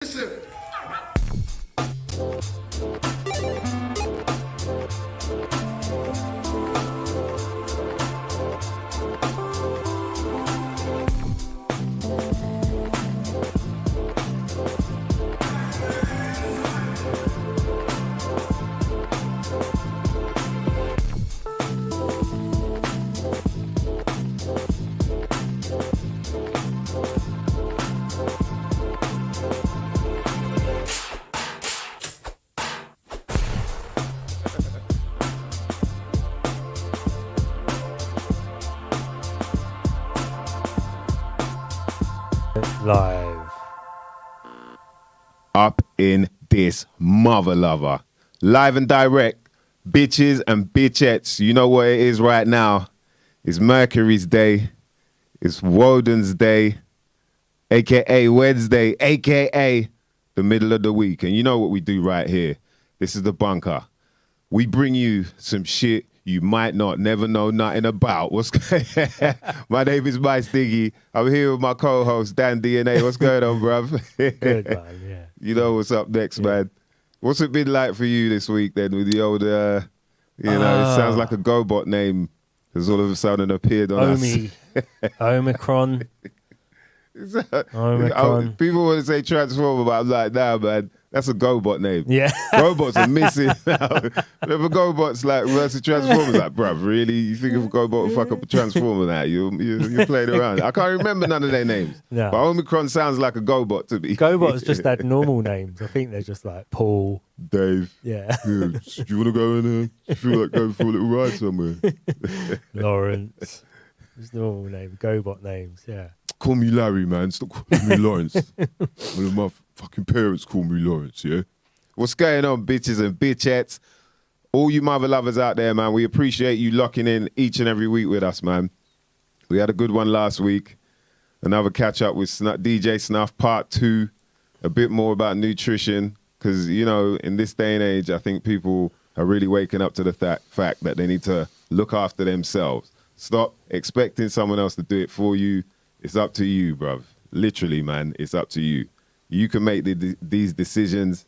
Listen. Live. Up in this mother lover. Live and direct. Bitches and bitchettes. You know what it is right now. It's Mercury's Day. It's Woden's Day. AKA Wednesday. AKA the middle of the week. And you know what we do right here. This is the bunker. We bring you some shit you might not never know nothing about. What's My name is Mike Stiggy. I'm here with my co-host Dan DNA. What's going on, bruv? Good, man, yeah. You know what's up next, man. What's it been like for you this week then with the old, it sounds like a GoBot name has all of a sudden appeared on us. Omicron. Omicron. People want to say Transformer, but I'm like, nah, man. That's a GoBot name. Yeah. GoBots are missing now. Whenever GoBots like versus Transformers, like, bruv, really? You think if a GoBot will fuck up a Transformer now? You're playing around. I can't remember none of their names. No. But Omicron sounds like a GoBot to me. GoBots just had normal names. I think they're just like Paul. Dave. Yeah. Do you want to go in there? Do you feel like going for a little ride somewhere? Lawrence. Just normal name. GoBot names, yeah. Call me Larry, man. Stop calling me Lawrence. One of my fucking parents call me Lawrence, yeah? What's going on, bitches and bitchettes? All you mother lovers out there, man, we appreciate you locking in each and every week with us, man. We had a good one last week. Another catch-up with DJ Snuff, part 2. A bit more about nutrition. Because, you know, in this day and age, I think people are really waking up to the fact that they need to look after themselves. Stop expecting someone else to do it for you. It's up to you, bruv. Literally, man, it's up to you. You can make these decisions.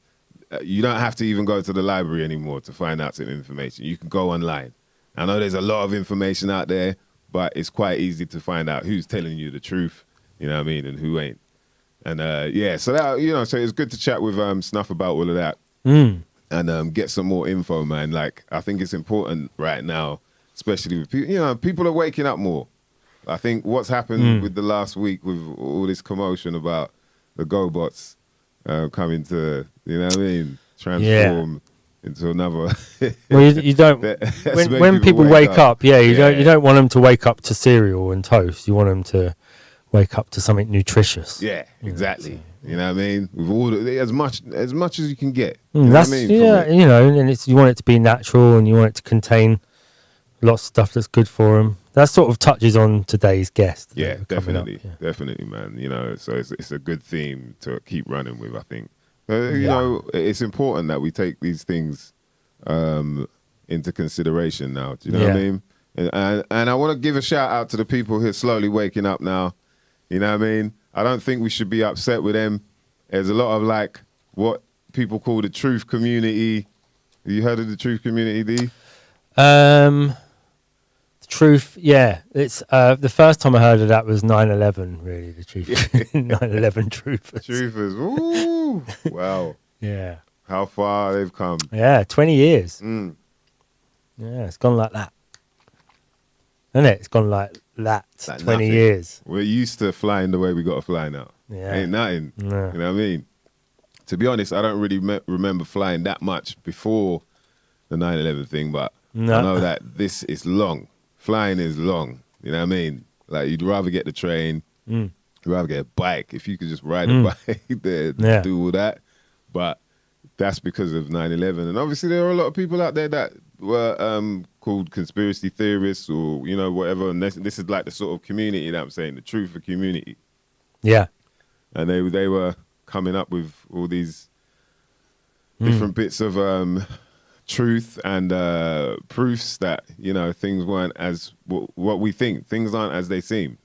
You don't have to even go to the library anymore to find out some information. You can go online. I know there's a lot of information out there, but it's quite easy to find out who's telling you the truth, you know what I mean, and who ain't. And so that, so it's good to chat with Snuff about all of that and get some more info, man. Like, I think it's important right now, especially with people, people are waking up more. I think what's happened with the last week with all this commotion about the GoBots coming to, transform into another. Well, you don't. when people wake up, you don't want them to wake up to cereal and toast. You want them to wake up to something nutritious. Yeah, exactly. You know what I mean? With all as much as you can get. That's what I mean? And you want it to be natural and you want it to contain lots of stuff that's good for them. That sort of touches on today's guest. Yeah, definitely. Definitely, man. So it's a good theme to keep running with, I think. It's important that we take these things into consideration now. Do you know what I mean? And I want to give a shout out to the people who are slowly waking up now. You know what I mean? I don't think we should be upset with them. There's a lot of what people call the truth community. Have you heard of the truth community, D? Truth, yeah. It's the first time I heard of that was 9/11. Really, the truth, 9/11 truthers. Truthers, ooh, wow. Yeah. How far they've come. Yeah, 20 years. Yeah, it's gone like that. Isn't it? It's gone like that. 20 nothing. Years. We're used to flying the way we got to fly now. Yeah. Ain't nothing. No. You know what I mean? To be honest, I don't really remember flying that much before the 9/11 thing, but I know that this is long. Flying is long. You know what I mean? Like, you'd rather get the train. You'd rather get a bike. If you could just ride a bike there, do all that. But that's because of 9/11. And obviously there are a lot of people out there that were called conspiracy theorists or, whatever. And this is like the sort of community that I'm saying, the truth of community. Yeah. And they were coming up with all these different bits of truth and proofs that, things weren't as what we think. Things aren't as they seem.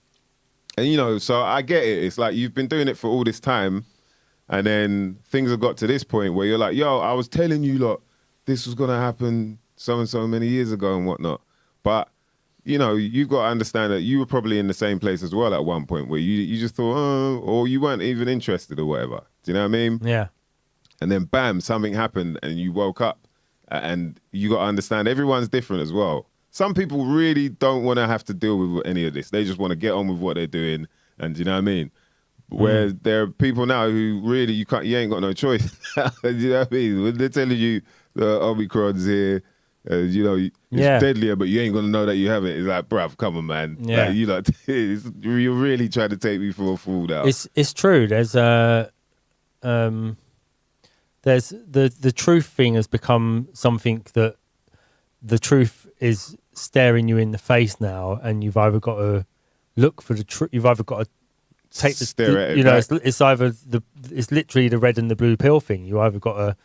And, so I get it. It's like you've been doing it for all this time. And then things have got to this point where you're like, yo, I was telling you, lot, this was going to happen so and so many years ago and whatnot. But, you know, you've got to understand that you were probably in the same place as well at one point where you just thought, oh, or you weren't even interested or whatever. Do you know what I mean? Yeah. And then bam, something happened and you woke up, and you got to understand everyone's different as well. Some people really don't want to have to deal with any of this. They just want to get on with what they're doing. And do you know what I mean? Where there are people now who really, you ain't got no choice. Do you know what I mean? When they're telling you the Omicron's here, you know, it's deadlier, but you ain't going to know that you have it. It's like, bruv, come on, man. Yeah. Like, you're really trying to take me for a fool now. It's true. There's the truth thing has become something that the truth is staring you in the face now, and you've either got to look for the truth, you've either got to take the stare at it. You know, it's either it's literally the red and the blue pill thing. You either got to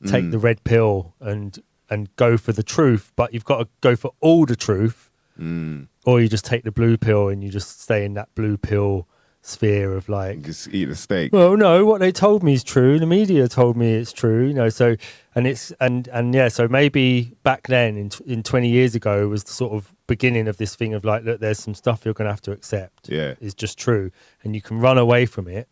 take the red pill and go for the truth, but you've got to go for all the truth, or you just take the blue pill and you just stay in that blue pill sphere of like, just eat a steak. Well, no, what they told me is true. The media told me it's true, you know. So, and it's and yeah. So maybe back then, in 20 years ago, was the sort of beginning of this thing of like, look, there's some stuff you're going to have to accept. Yeah, it's just true, and you can run away from it,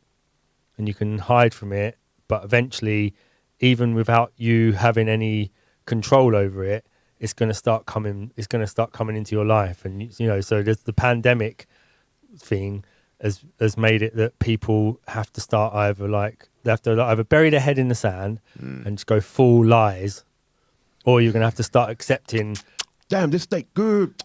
and you can hide from it, but eventually, even without you having any control over it, it's going to start coming. It's going to start coming into your life, and you know. So there's the pandemic thing. Has made it that people have to start they have to either bury their head in the sand and just go full lies, or you're going to have to start accepting. Damn, this steak good.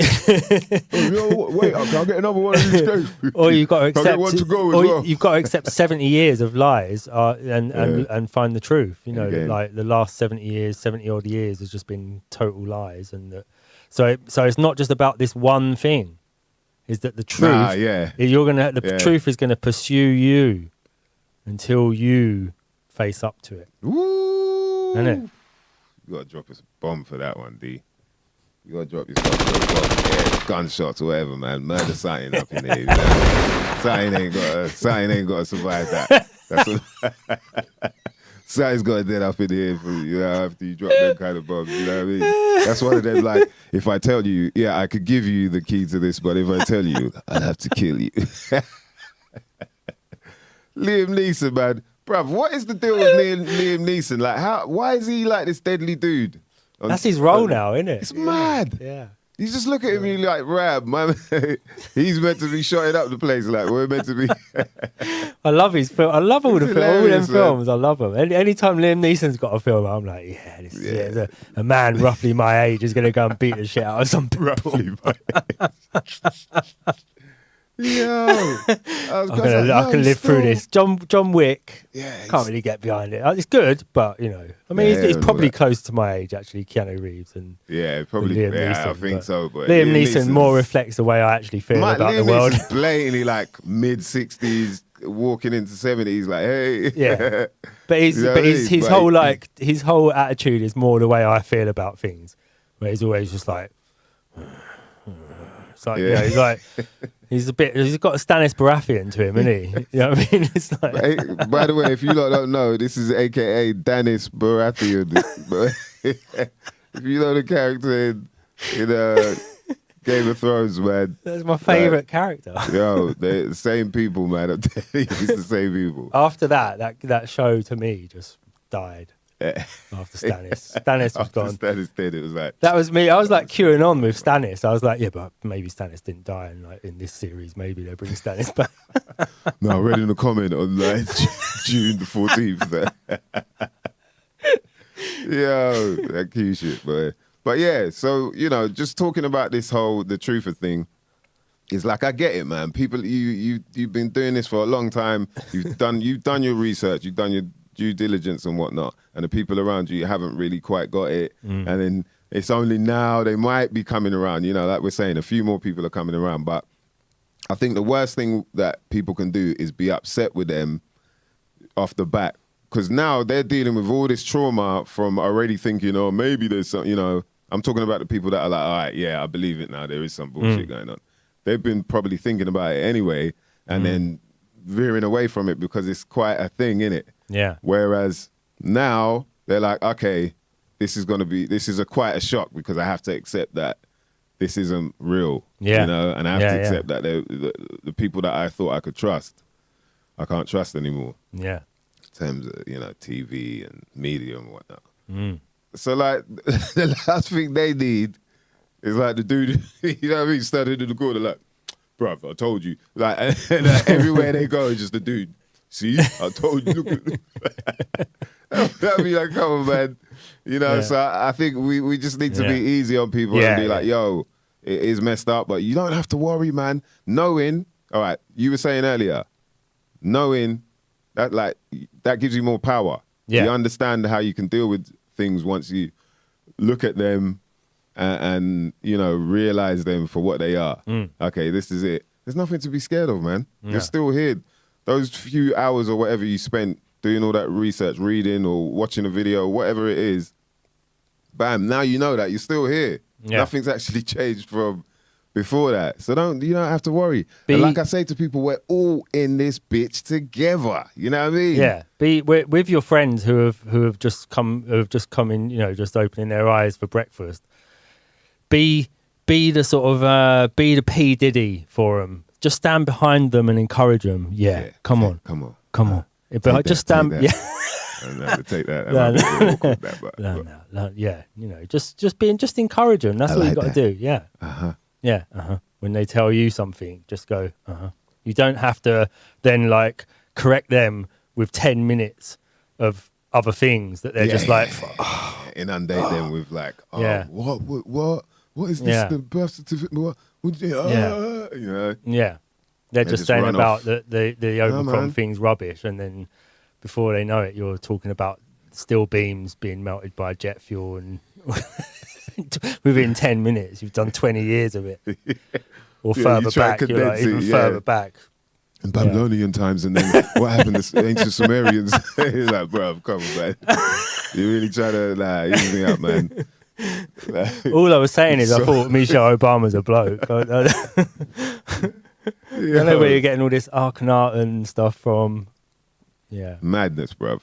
Wait, I'll get another one of these steaks. Or you've got to accept. I'll get one to go as well. You've got to accept 70 years of lies and find the truth. You know, like the last 70 odd years has just been total lies, and so it's not just about this one thing. Is that the truth? The truth is gonna pursue you until you face up to it. Woo! Isn't it? You gotta drop us a bomb for that one, D. You gotta drop yourself gunshots or whatever, man. Murder something up in here. Something ain't gotta survive that. That's what something's got to dead up in here for you know, after you drop them kind of bombs. You know what I mean? That's one of them. Like, if I tell you, I could give you the key to this, but if I tell you, I'd have to kill you. Liam Neeson, man, bruv, what is the deal with Liam Neeson? Like, why is he like this deadly dude? That's his role now, isn't it? It's mad. Yeah. You just look at him and you're like, Rab, man, he's meant to be shotting up the place. Like, we're meant to be. I love his film. I love all them films. I love them. Anytime Liam Neeson's got a film, I'm like, this is it. A man roughly my age is going to go and beat the shit out of some people. Roughly my age. Yo, I can live through this. John Wick. Yeah, can't really get behind it. It's good, but you know, I mean, he's probably close to my age actually. Keanu Reeves and probably Liam Neeson, I think so. But Liam Neeson more reflects the way I actually feel about Liam the world. Neeson's blatantly like mid-60s, walking into 70s, like hey. Yeah, but his whole attitude is more the way I feel about things, where he's always just like. It's like, he's like, he's got a Stannis Baratheon to him, isn't he? You know what I mean? It's like... Hey, by the way, if you lot don't know, this is AKA Stannis Baratheon. If you know the character in Game of Thrones, man. That's my favourite character. Yo, they're the same people, man. I'm telling you, it's the same people. After that show to me just died. After Stannis. Stannis was gone. Stannis did. It was like that was me. I was like queuing on with Stannis. I was like, yeah, but maybe Stannis didn't die, and like in this series, maybe they bring Stannis back. No, I read in the comment on like June the 14th. Yo, that cute shit, boy. But yeah, so you know, just talking about this whole the truther thing. It's like I get it, man. People, you've been doing this for a long time. You've done your research. You've done your due diligence and whatnot, and the people around you haven't really quite got it. And then it's only now they might be coming around. You know, like we're saying, a few more people are coming around. But I think the worst thing that people can do is be upset with them off the bat, because now they're dealing with all this trauma from already thinking, oh, maybe there's some, you know, I'm talking about the people that are like, all right, yeah, I believe it now. There is some bullshit going on. They've been probably thinking about it anyway, and then veering away from it because it's quite a thing, innit? Yeah. Whereas now they're like, okay, this is quite a shock because I have to accept that this isn't real, Yeah. you know, and I have to accept that the people that I thought I could trust, I can't trust anymore. Yeah. In terms of, you know, TV and media and whatnot. Mm. So like the last thing they need is like the dude, you know what I mean, standing in the corner like, bruv, I told you. Like, and everywhere they go, it's just the dude. See, I told you. Look at that'd be like, come on, man. You know, so I think we just need to be easy on people and be like, yo, it is messed up, but you don't have to worry, man. Knowing, all right, you were saying earlier, knowing that, like, that gives you more power. Yeah. You understand how you can deal with things once you look at them and you know, realize them for what they are. Okay, this is it. There's nothing to be scared of, man. You're still here. Those few hours or whatever you spent doing all that research, reading or watching a video, whatever it is, bam, now you know that you're still here. Yeah. Nothing's actually changed from before that. So you don't have to worry. And like I say to people, we're all in this bitch together. You know what I mean? Yeah. With your friends who have just come in, you know, just opening their eyes for breakfast. Be the sort of be the P Diddy for them. Just stand behind them and encourage them. Yeah. Come on. But just stand. That. Yeah. And I have to take that. No. Yeah. You know, just encourage them. That's all you got to do. Yeah. Yeah. When they tell you something, just go. You don't have to then like correct them with 10 minutes of other things that they're just like inundate them with like, what is this? The birth certificate? You know? Yeah. They're just saying about the Omicron man. thing's rubbish, and then before they know it, you're talking about steel beams being melted by jet fuel, and within 10 minutes, you've done 20 years of it. Or further back, you're like, even further back. In Babylonian times, and then what happened to ancient Sumerians? He's like, bro, come on, man. You really try to ease me up, man. All I was saying is I thought Michelle Obama's a bloke. I don't know where you're getting all this Akhenaten stuff from. Yeah. Madness, bruv.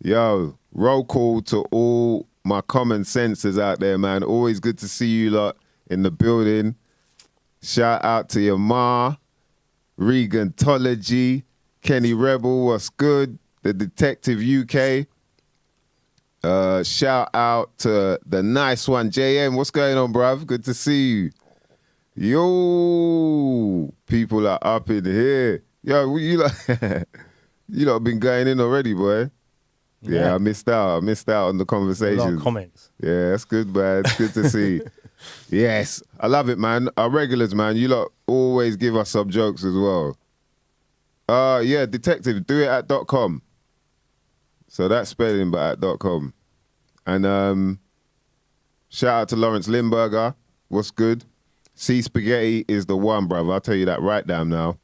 Yo, roll call to all my common sensors out there, man. Always good to see you lot in the building. Shout out to your ma, Regantology, Kenny Rebel, what's good? The Detective UK. Shout out to the nice one, JM. What's going on, bruv? Good to see you. Yo, people are up in here. Yo, you lot been going in already, boy. Yeah, I missed out. On the conversations. A lot of comments. Yeah, that's good, man. It's good to see. Yes, I love it, man. Our regulars, man. You lot always give us some jokes as well. Yeah, Detective, do it at .com. So that's spelling, but at .com. And shout out to Lawrence Limburger. What's good? C Spaghetti is the one, brother. I'll tell you that right down now.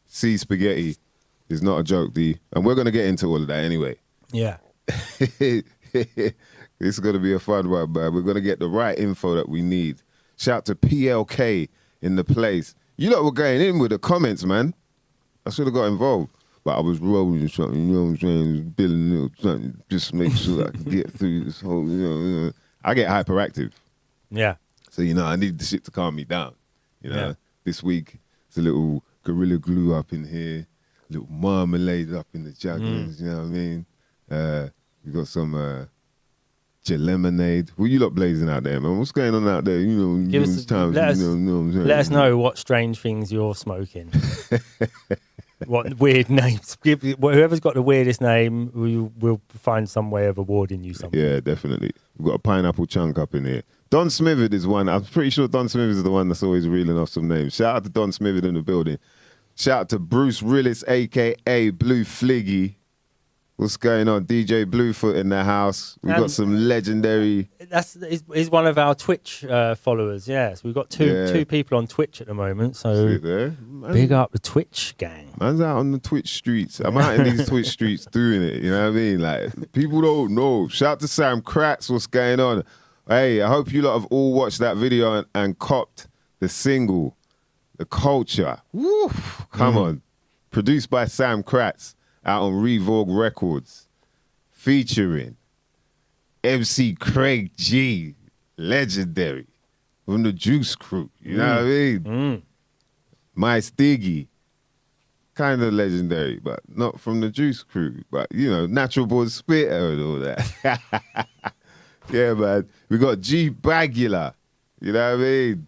C Spaghetti is not a joke, D. And we're going to get into all of that anyway. Yeah. This is going to be a fun one, man. We're going to get the right info that we need. Shout out to PLK in the place. You lot were going in with the comments, man. I should have got involved. But I was rolling something, you know what I'm saying? Building a little something, just to make sure I could get through this whole, you know. I get hyperactive. Yeah. So, you know, I need the shit to calm me down. You know, This week, it's a little Gorilla Glue up in here, a little marmalade up in the jugglers, you know what I mean? We got some lemonade. What you lot blazing out there, man? What's going on out there? You know, let us know what strange things you're smoking. What weird names? Whoever's got the weirdest name, we'll find some way of awarding you something. Yeah, definitely. We've got a pineapple chunk up in here. Don Smithard is one. I'm pretty sure Don Smithard is the one that's always reeling off some names. Shout out to Don Smithard in the building. Shout out to Bruce Rillis, a.k.a. Blue Fliggy. What's going on? DJ Bluefoot in the house. We've got some legendary... He's one of our Twitch followers, yes. We've got two people on Twitch at the moment, so big up the Twitch gang. Man's out on the Twitch streets. I'm out in these Twitch streets doing it, you know what I mean? Like, people don't know. Shout out to Sam Kratz, what's going on? Hey, I hope you lot have all watched that video and copped the single. The Culture. Woo, come on. Produced by Sam Kratz, out on Revogue Records. Featuring MC Craig G, legendary, from the Juice Crew. You know what I mean? My Stiggy, kind of legendary, but not from the Juice Crew. But, you know, Natural Born Spitter and all that. Yeah, man. We got G Bagula, you know what I mean?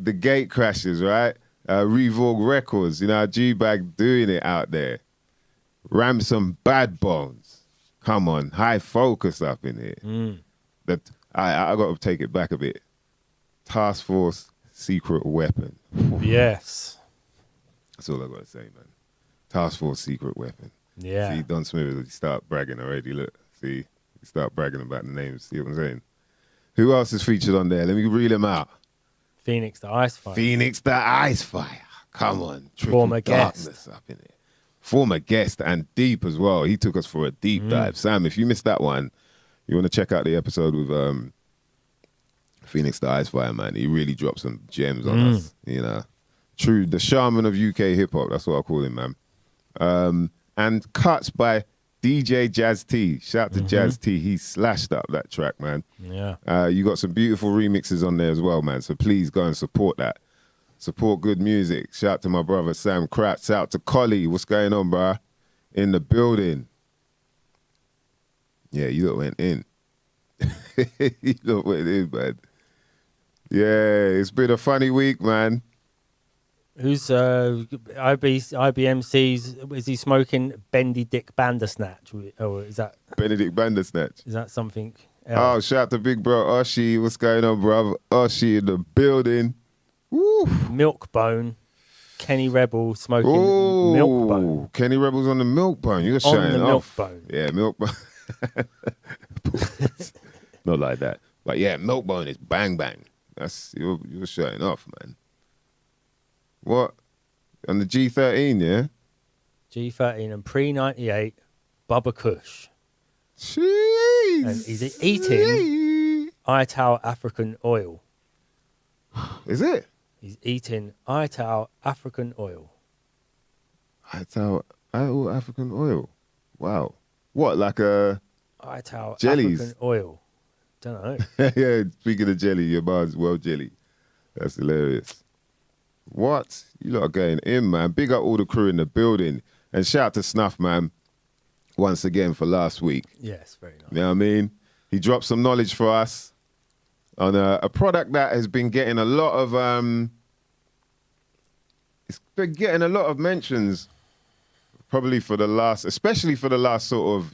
The Gate Crashers, right? Revogue Records, you know, G-Bag doing it out there. Ramsum Bad Bones. Come on, High Focus up in here. That I got to take it back a bit. Task Force Secret Weapon. Yes. That's all I got to say, man. Task Force Secret Weapon. Yeah. See, Don Smith, start bragging already. Look, see, start bragging about the names. See what I'm saying? Who else is featured on there? Let me reel them out. Phoenix the Ice Fire. Phoenix the Ice Fire. Come on. Triple Former Darkness guest. up in it. Former guest and deep as well. He took us for a deep dive. Sam, if you missed that one, you want to check out the episode with Phoenix the Ice Fire, man. He really dropped some gems on us, you know. True, the shaman of UK hip-hop. That's what I call him, man. And cuts by DJ Jazz T. Shout out to Jazz T. He slashed up that track, man. Yeah. You got some beautiful remixes on there as well, man. So please go and support that. Support good music. Shout out to my brother Sam Kratz. Shout out to Collie. What's going on, bruh? In the building. Yeah, you lot went in. You lot went in, man. Yeah, it's been a funny week, man. Who's IBMC's? Is he smoking Bendy Dick Bandersnatch? Or is that Benedict Bandersnatch. is that something Oh, else? shout out to big bro Oshi. What's going on, bruv? Oshi in the building. Woo. Milkbone. Kenny Rebel smoking Milkbone. Kenny Rebel's on the Milkbone. You're On showing the off. Milkbone. Yeah, Milkbone. Not like that. But yeah, Milkbone is bang bang. That's you're showing off, man. What? On the G13, yeah? G13 and pre-98, Bubba Kush. Jeez. And he's eating Ital African oil. Is it? He's eating Ital African oil. That's how African oil. Wow. What, like a Ital Jellies. African oil. Don't know. yeah, speaking of jelly, your bar's well jelly. That's hilarious. What? You lot are going in, man. Big up all the crew in the building. And shout out to Snuff, man, once again for last week. Yes, very nice. You know what I mean? He dropped some knowledge for us on a product that has been getting a lot of it's been getting a lot of mentions probably for the last, especially for the last sort of,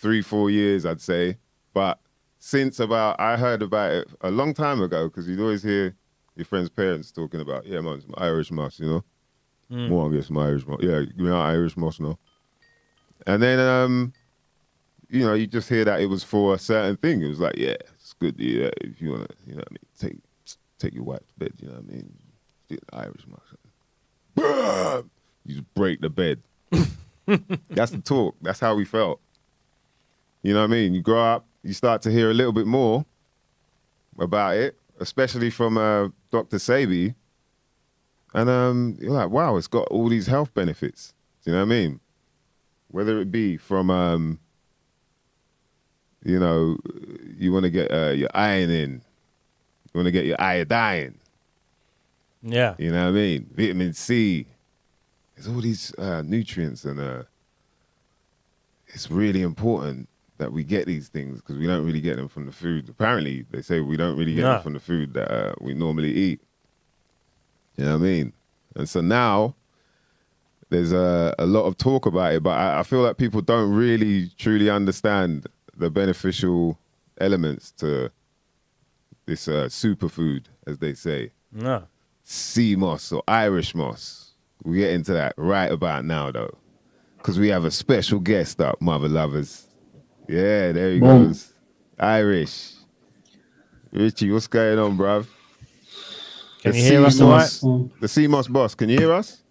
3-4 years, I'd say. But since I heard about it a long time ago, because you'd always hear your friends' parents talking about, yeah, man, some Irish moss, More, I guess, some Irish moss. Yeah, give me an Irish moss, no? And then, you just hear that it was for a certain thing. It was like, yeah, it's good. Yeah, if you want to, you know what I mean, take your wife to bed, you know what I mean? Get an Irish moss. You just break the bed. That's the talk. That's how we felt. You know what I mean? You grow up, you start to hear a little bit more about it, especially from Dr. Sabi. And you're like, wow, it's got all these health benefits. Do you know what I mean? Whether it be from, you want to get your iron in. You want to get your iodine. Yeah. You know what I mean? Vitamin C. There's all these nutrients, and it's really important that we get these things because we don't really get them from the food. Apparently, they say we don't really get them from the food that we normally eat. You know what I mean? And so now there's a lot of talk about it, but I feel like people don't really truly understand the beneficial elements to this superfood, as they say. No. Sea moss or Irish moss. We'll get into that right about now, though, because we have a special guest up, mother lovers. Yeah, there he goes. Irish. Richie, what's going on, bruv? Can you hear us all right? The Sea Moss boss, can you hear us?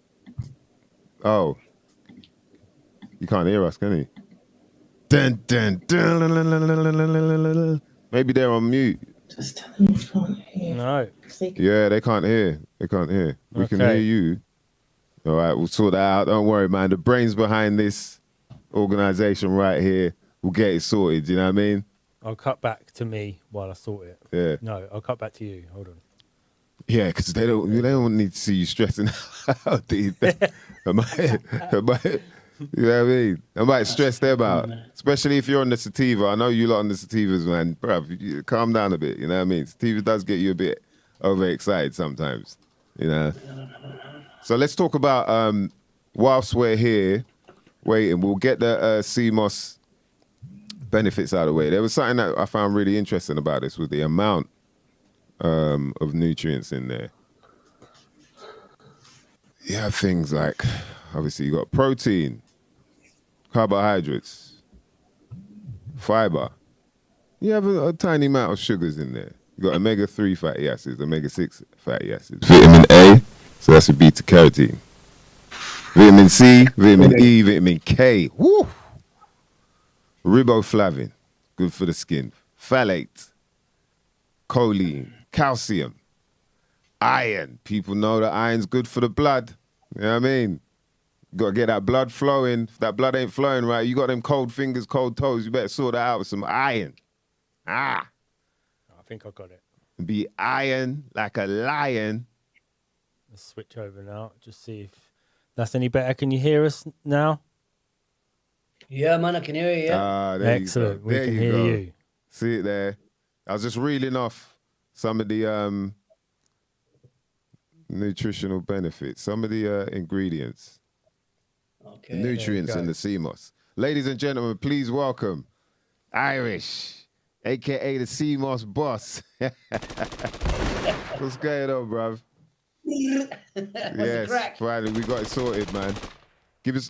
Oh. You can't hear us, can you? Dun, dun, dun, dun, dun, dun, dun, dun, dun, dun. Maybe they're on mute. Just tell him you can't hear No. Yeah, they can't hear. They can't hear. We can hear you. All right, we'll sort that out. Don't worry, man. The brains behind this organization right here will get it sorted. You know what I mean? I'll cut back to me while I sort it. Yeah. No, I'll cut back to you. Hold on. Yeah, because they don't need to see you stressing out. Dude. I might, you know what I mean? I might stress them out, especially if you're on the sativa. I know you lot on the sativas, man. Bruv, you calm down a bit. You know what I mean? Sativa does get you a bit overexcited sometimes. You know. So let's talk about whilst we're here waiting. We'll get the CMOS benefits out of the way. There was something that I found really interesting about this, was the amount of nutrients in there. You have things like, obviously you got protein, carbohydrates, fiber. You have a tiny amount of sugars in there. You got omega-3 fatty acids, omega-6 fatty acids, vitamin A, so that's your beta carotene. Vitamin C, vitamin E, vitamin K. Woo! Riboflavin, good for the skin. Phthalate, choline, calcium, iron. People know that iron's good for the blood. You know what I mean? You got to get that blood flowing. If that blood ain't flowing right, you got them cold fingers, cold toes. You better sort that out with some iron. I think I got it. Be iron like a lion. Let's switch over now. Just see if that's any better. Can you hear us now? Yeah, man, I can hear you. Yeah. Excellent. We can hear you. See it there. I was just reeling off some of the nutritional benefits, some of the ingredients, Okay. the nutrients in the CMOS. Ladies and gentlemen, please welcome Irish, a.k.a. the CMOS boss. What's going on, bruv? Yes, finally, we got it sorted, man.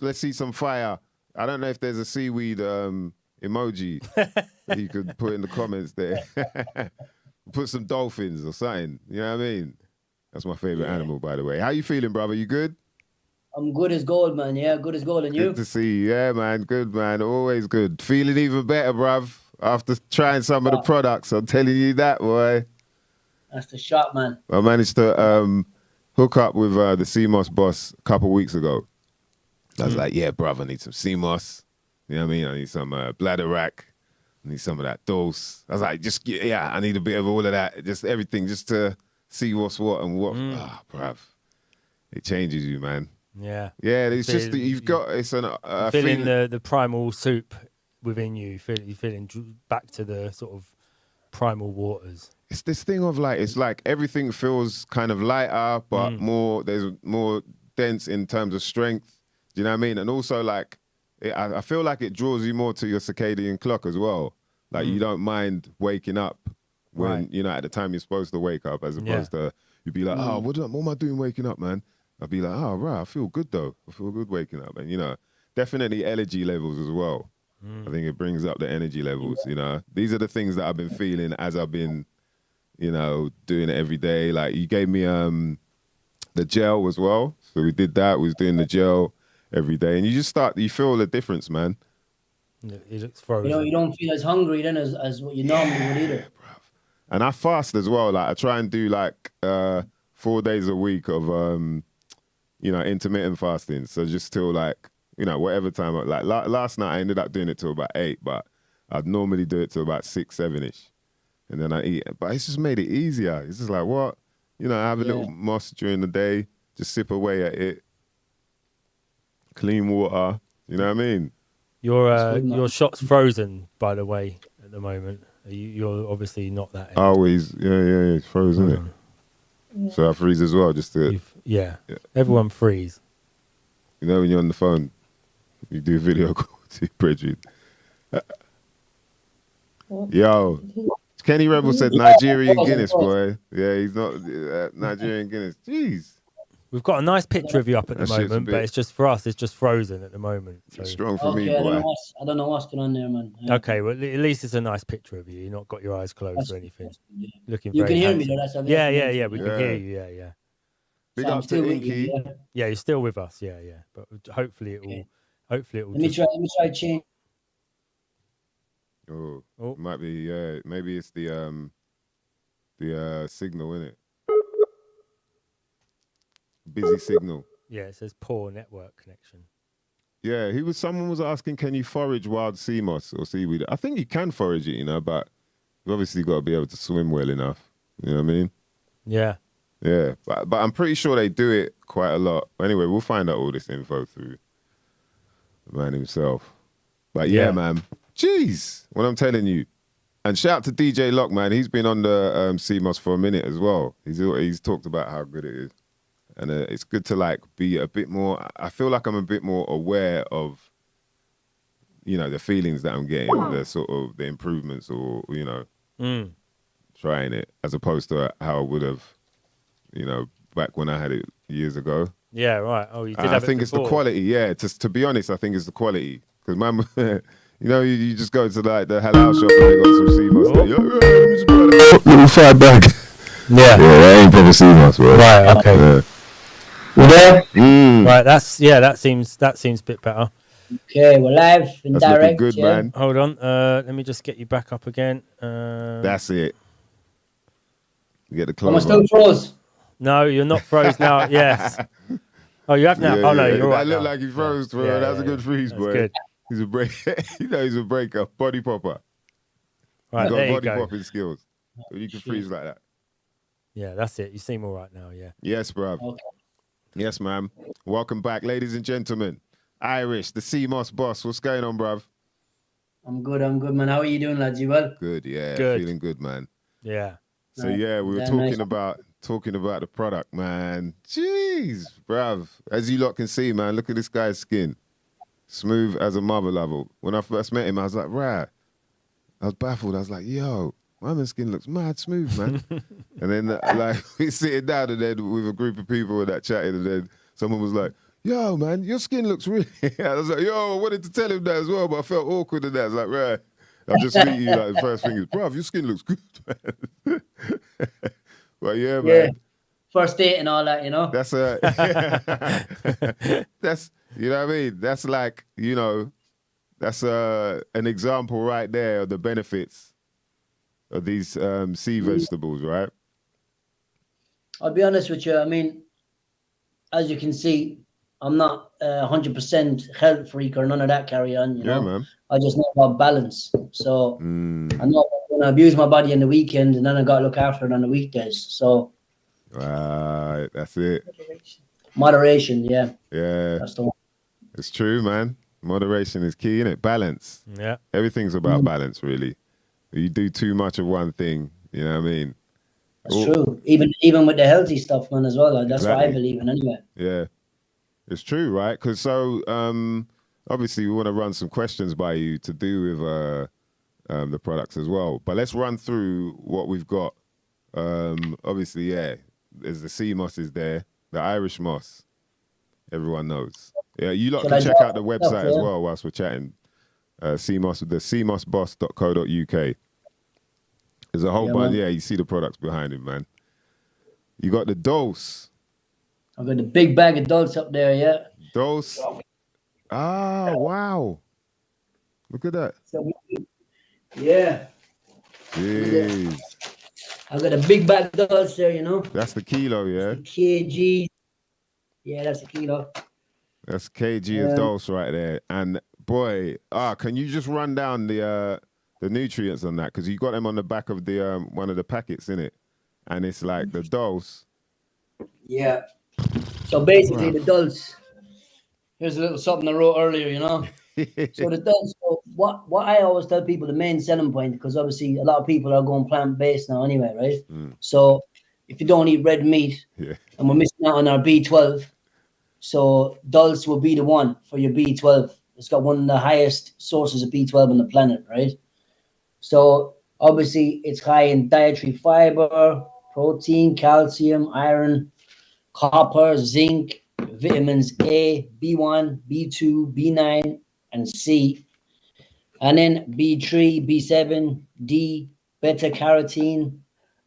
Let's see some fire. I don't know if there's a seaweed emoji that you could put in the comments there. Put some dolphins or something. You know what I mean? That's my favorite animal, by the way. How you feeling, brother? You good? I'm good as gold, man. Yeah, good as gold. And you? Good to see you. Yeah, man. Good, man. Always good. Feeling even better, bruv, after trying some of the products. I'm telling you that, boy. That's the shot, man. I managed to hook up with the CMOS boss a couple of weeks ago. I was like, yeah, bruv, I need some CMOS. You know what I mean? I need some bladder rack. I need some of that dose. I was like, I need a bit of all of that. Just everything, just to see what's what and what. Bruv. It changes you, man. Yeah. Yeah, it's just that it's an feeling the primal soup within you. You're feeling back to the sort of primal waters. It's this thing of like, it's like everything feels kind of lighter, but there's more dense in terms of strength. Do you know what I mean? And also like, I feel like it draws you more to your circadian clock as well. Like you don't mind waking up when, you know, at the time you're supposed to wake up, as opposed to you'd be like, oh, what am I doing waking up, man? I'd be like, oh, right, I feel good though. I feel good waking up. And, you know, definitely energy levels as well. I think it brings up the energy levels, you know. These are the things that I've been feeling as I've been, you know, doing it every day. Like you gave me the gel as well. So we did that. We was doing the gel every day. And you feel the difference, man. It looks frozen. You know, you don't feel as hungry then as what you normally would either. Bruv. And I fast as well. Like I try and do like 4 days a week of, you know, intermittent fasting. So just till like, you know, whatever time. Like last night I ended up doing it till about 8, but I'd normally do it till about 6, 7-ish. And then I eat. But it's just made it easier. It's just like, what? You know, I have a little moss during the day, just sip away at it. Clean water. You know what I mean? Your shot's frozen, by the way, at the moment. You're obviously not that. Always, yeah, it's frozen, isn't it? So I freeze as well, just to... Yeah, everyone freeze. You know when you're on the phone, you do a video call to your brethren. Yo, Kenny Rebel said Nigerian Guinness, boy. Yeah, he's not Nigerian Guinness. Jeez. We've got a nice picture of you up at the moment, but it's just for us. It's just frozen at the moment. So. It's strong for me, boy. I don't know what's going on there, man. Okay, well, at least it's a nice picture of you. You've not got your eyes closed or anything. Looking you very can hear handsome. me, though. That's yeah. We can hear you. Yeah. Big So up to Inky. Yeah, you're still with us. Yeah. But hopefully it will. Hopefully it will. Let me try change. Oh, might be. Maybe it's the the signal, innit? Busy signal. Yeah, it says poor network connection. Yeah, someone was asking, can you forage wild sea moss or seaweed? I think you can forage it, you know, but you've obviously got to be able to swim well enough. You know what I mean? Yeah. Yeah, but I'm pretty sure they do it quite a lot. Anyway, we'll find out all this info through the man himself. But yeah, man. Jeez, what I'm telling you. And shout out to DJ Lock, man. He's been on the CMOS for a minute as well. He's talked about how good it is. And it's good to like be a bit more, I feel like I'm a bit more aware of, you know, the feelings that I'm getting, the sort of the improvements or, you know, trying it as opposed to how I would have, you know, back when I had it years ago. Yeah, right. Oh, you did have I it think before. it's the quality, yeah. To be honest, I think it's the quality. Because, man, you know, you just go to like the halal shop and they got some CMOS there. You're like, yeah, let me just buy a little 5 bag. Yeah. Yeah, that ain't proper CMOS, bro. Right, okay. Yeah. You there? Right, that seems a bit better. Okay, we're live and That's direct. looking good, man. Hold on, let me just get you back up again. That's it. You get the Am I clover. still froze? No, you're not froze now. Yes. Oh, you have now. Yeah, oh no, yeah. you're right. That looked now. like he froze, bro. Yeah, That's a good freeze, That's boy. good. He's a break. You know, he's a breaker, body popper. Right, He's got there you body go. popping skills. So you can freeze like that. Yeah, that's it. You seem all right now. Yeah. Yes, bruv. Okay. Yes, ma'am. Welcome back, ladies and gentlemen. Irish, the CMOS boss. What's going on, bruv? I'm good, man. How are you doing, lads? You well? Good, yeah. Good. Feeling good, man. Yeah. So Nice. yeah, we were Yeah, talking nice. about the product, man. Jeez, bruv. As you lot can see, man, look at this guy's skin. Smooth as a mother level. When I first met him, I was like, right. I was baffled. I was like, yo, my man's skin looks mad smooth, man. And then like we sitting down and then with a group of people that chatted and then someone was like, yo, man, your skin looks really I was like, yo, I wanted to tell him that as well, but I felt awkward in that. I was like, right. I'll just meet you like the first thing is, bruv, your skin looks good, man. Well, yeah, man. First date and all that, you know? That's that's, you know what I mean? That's like, you know, that's an example right there of the benefits of these sea vegetables, right? I'll be honest with you. I mean, as you can see, I'm not 100% health freak or none of that carry on, you know? Man. I just know about balance. So I know I'm going to abuse my body on the weekend and then I got to look after it on the weekdays. So Right, that's it. moderation, yeah. Yeah. That's the one. It's true, man. Moderation is key, innit? Balance. Yeah. Everything's about balance, really. You do too much of one thing, you know what I mean? That's true. Even with the healthy stuff, man, as well. Like, that's what I Exactly. believe in anyway. Yeah. It's true, right? Because so, obviously, we want to run some questions by you to do with the products as well. But let's run through what we've got. Obviously, yeah, there's the sea moss is there, the Irish moss. Everyone knows. Yeah, you lot can check out the website as well whilst we're chatting. CMOS, the cmosboss.co.uk. There's a whole bunch. Yeah, you see the products behind it, man. You got the dose. I've got the big bag of dulse up there, yeah. Dose. Ah, wow. Look at that. So, yeah. Jeez. I've got a big bag of dulse there, you know. That's the kilo, yeah? kg. Yeah, that's a kilo. That's kg of dose right there. And boy, can you just run down the nutrients on that? Because you got them on the back of the one of the packets, innit? And it's like the dose. Yeah. So basically, the dulse. Here's a little something I wrote earlier, you know. So the dulse. So what I always tell people, the main selling point, because obviously a lot of people are going plant-based now anyway, right? So if you don't eat red meat, and we're missing out on our B12, so dulse will be the one for your B12. It's got one of the highest sources of B12 on the planet, right? So obviously it's high in dietary fiber, protein, calcium, iron, copper, zinc, vitamins A, B1, B2, B9, and C. And then B3, B7, D, beta carotene.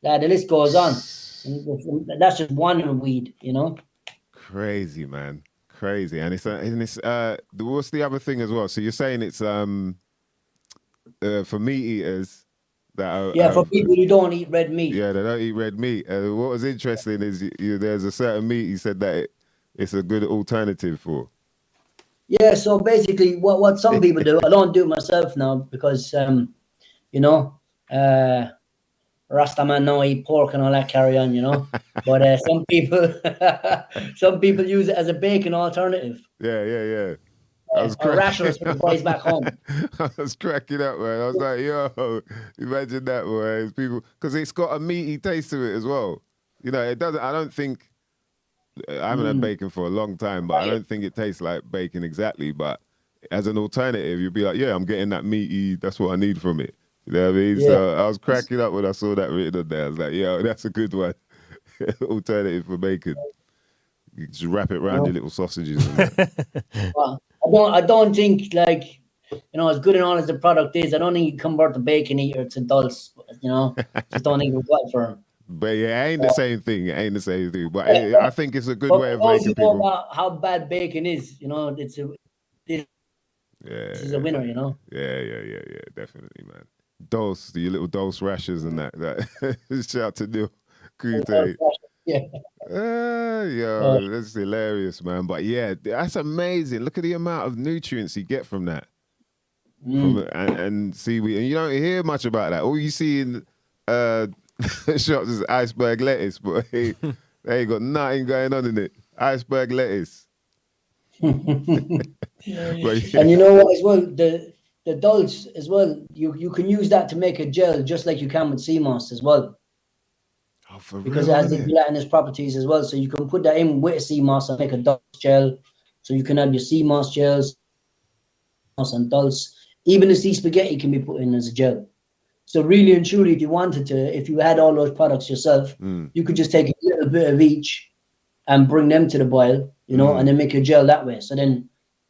The list goes on. And that's just one weed, you know? Crazy, man. Crazy. And it's what's the other thing as well? So you're saying it's for meat eaters, Yeah, for people who don't eat red meat. Yeah, they don't eat red meat. What was interesting is there's a certain meat he said that it's a good alternative for. Yeah, so basically what some people do, I don't do it myself now because, you know, Rastaman now eat pork and all that carry on, you know. But some people some people use it as a bacon alternative. Yeah. I was Or rashers for the boys back home. I was cracking up, man. I was like, yo, imagine that, boy. It's people, because it's got a meaty taste to it as well. You know, it doesn't, I don't think, I haven't had bacon for a long time, but I don't think it tastes like bacon exactly. But as an alternative, you'd be like, yeah, I'm getting that meaty, that's what I need from it. You know what I mean? Yeah. So I was cracking up when I saw that written on there. I was like, yo, that's a good one. Alternative for bacon. You just wrap it around your little sausages and that. Well, I don't think, like, you know, as good and all as the product is, I don't think you convert the bacon eater to dulse, you know. Just don't think it's right for him. But yeah, it ain't the same thing. It ain't the same thing. But I think it's a good way of making people. About how bad bacon is, you know, this is a winner, you know. Yeah, definitely, man. Dose, your little dose rashers and that. Shout out to Neil Kute. Yeah. That's hilarious, man. But yeah, that's amazing. Look at the amount of nutrients you get from that. And seaweed. And you don't hear much about that. All you see in shops is iceberg lettuce, but they ain't got nothing going on in it. Iceberg lettuce. And you know what as well, the dulse as well, you can use that to make a gel just like you can with sea moss as well. Oh, for because real, it has the gelatinous properties as well. So you can put that in with a sea moss and make a dulse gel. So you can have your sea moss gels and dulse. Even the sea spaghetti can be put in as a gel. So really and truly, if you wanted to, if you had all those products yourself, you could just take a little bit of each and bring them to the boil, you know, and then make a gel that way. So then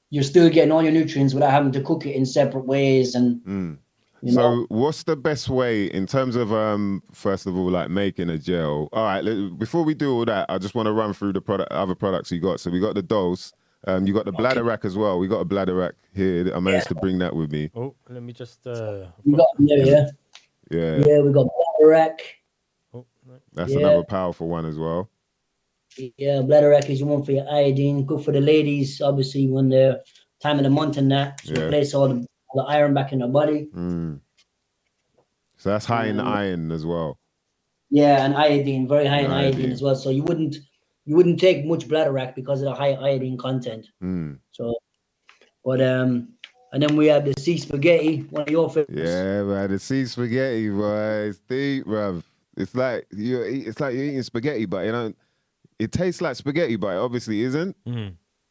you're still getting all your nutrients without having to cook it in separate ways. And you know. What's the best way in terms of first of all, like making a gel? All right, before we do all that, I just want to run through the other products you got. So we got the dose. You got the bladder rack as well. We got a bladder rack here. I managed to bring that with me. Oh, let me just. We got yeah, we got bladder rack. Oh, no. That's another powerful one as well. Yeah, bladder rack is one for your iodine. Good for the ladies, obviously, when they're time of the month and that. So replace all the iron back in the body. So that's high in iron as well. Yeah, and iodine, very high in iodine as well. So you wouldn't take much bladder rack because of the high iodine content. So, but and then we have the sea spaghetti, one of your favorites. Yeah, man, the sea spaghetti, boy, it's deep, bruv. It's like you're eating spaghetti, but it tastes like spaghetti, but it obviously isn't.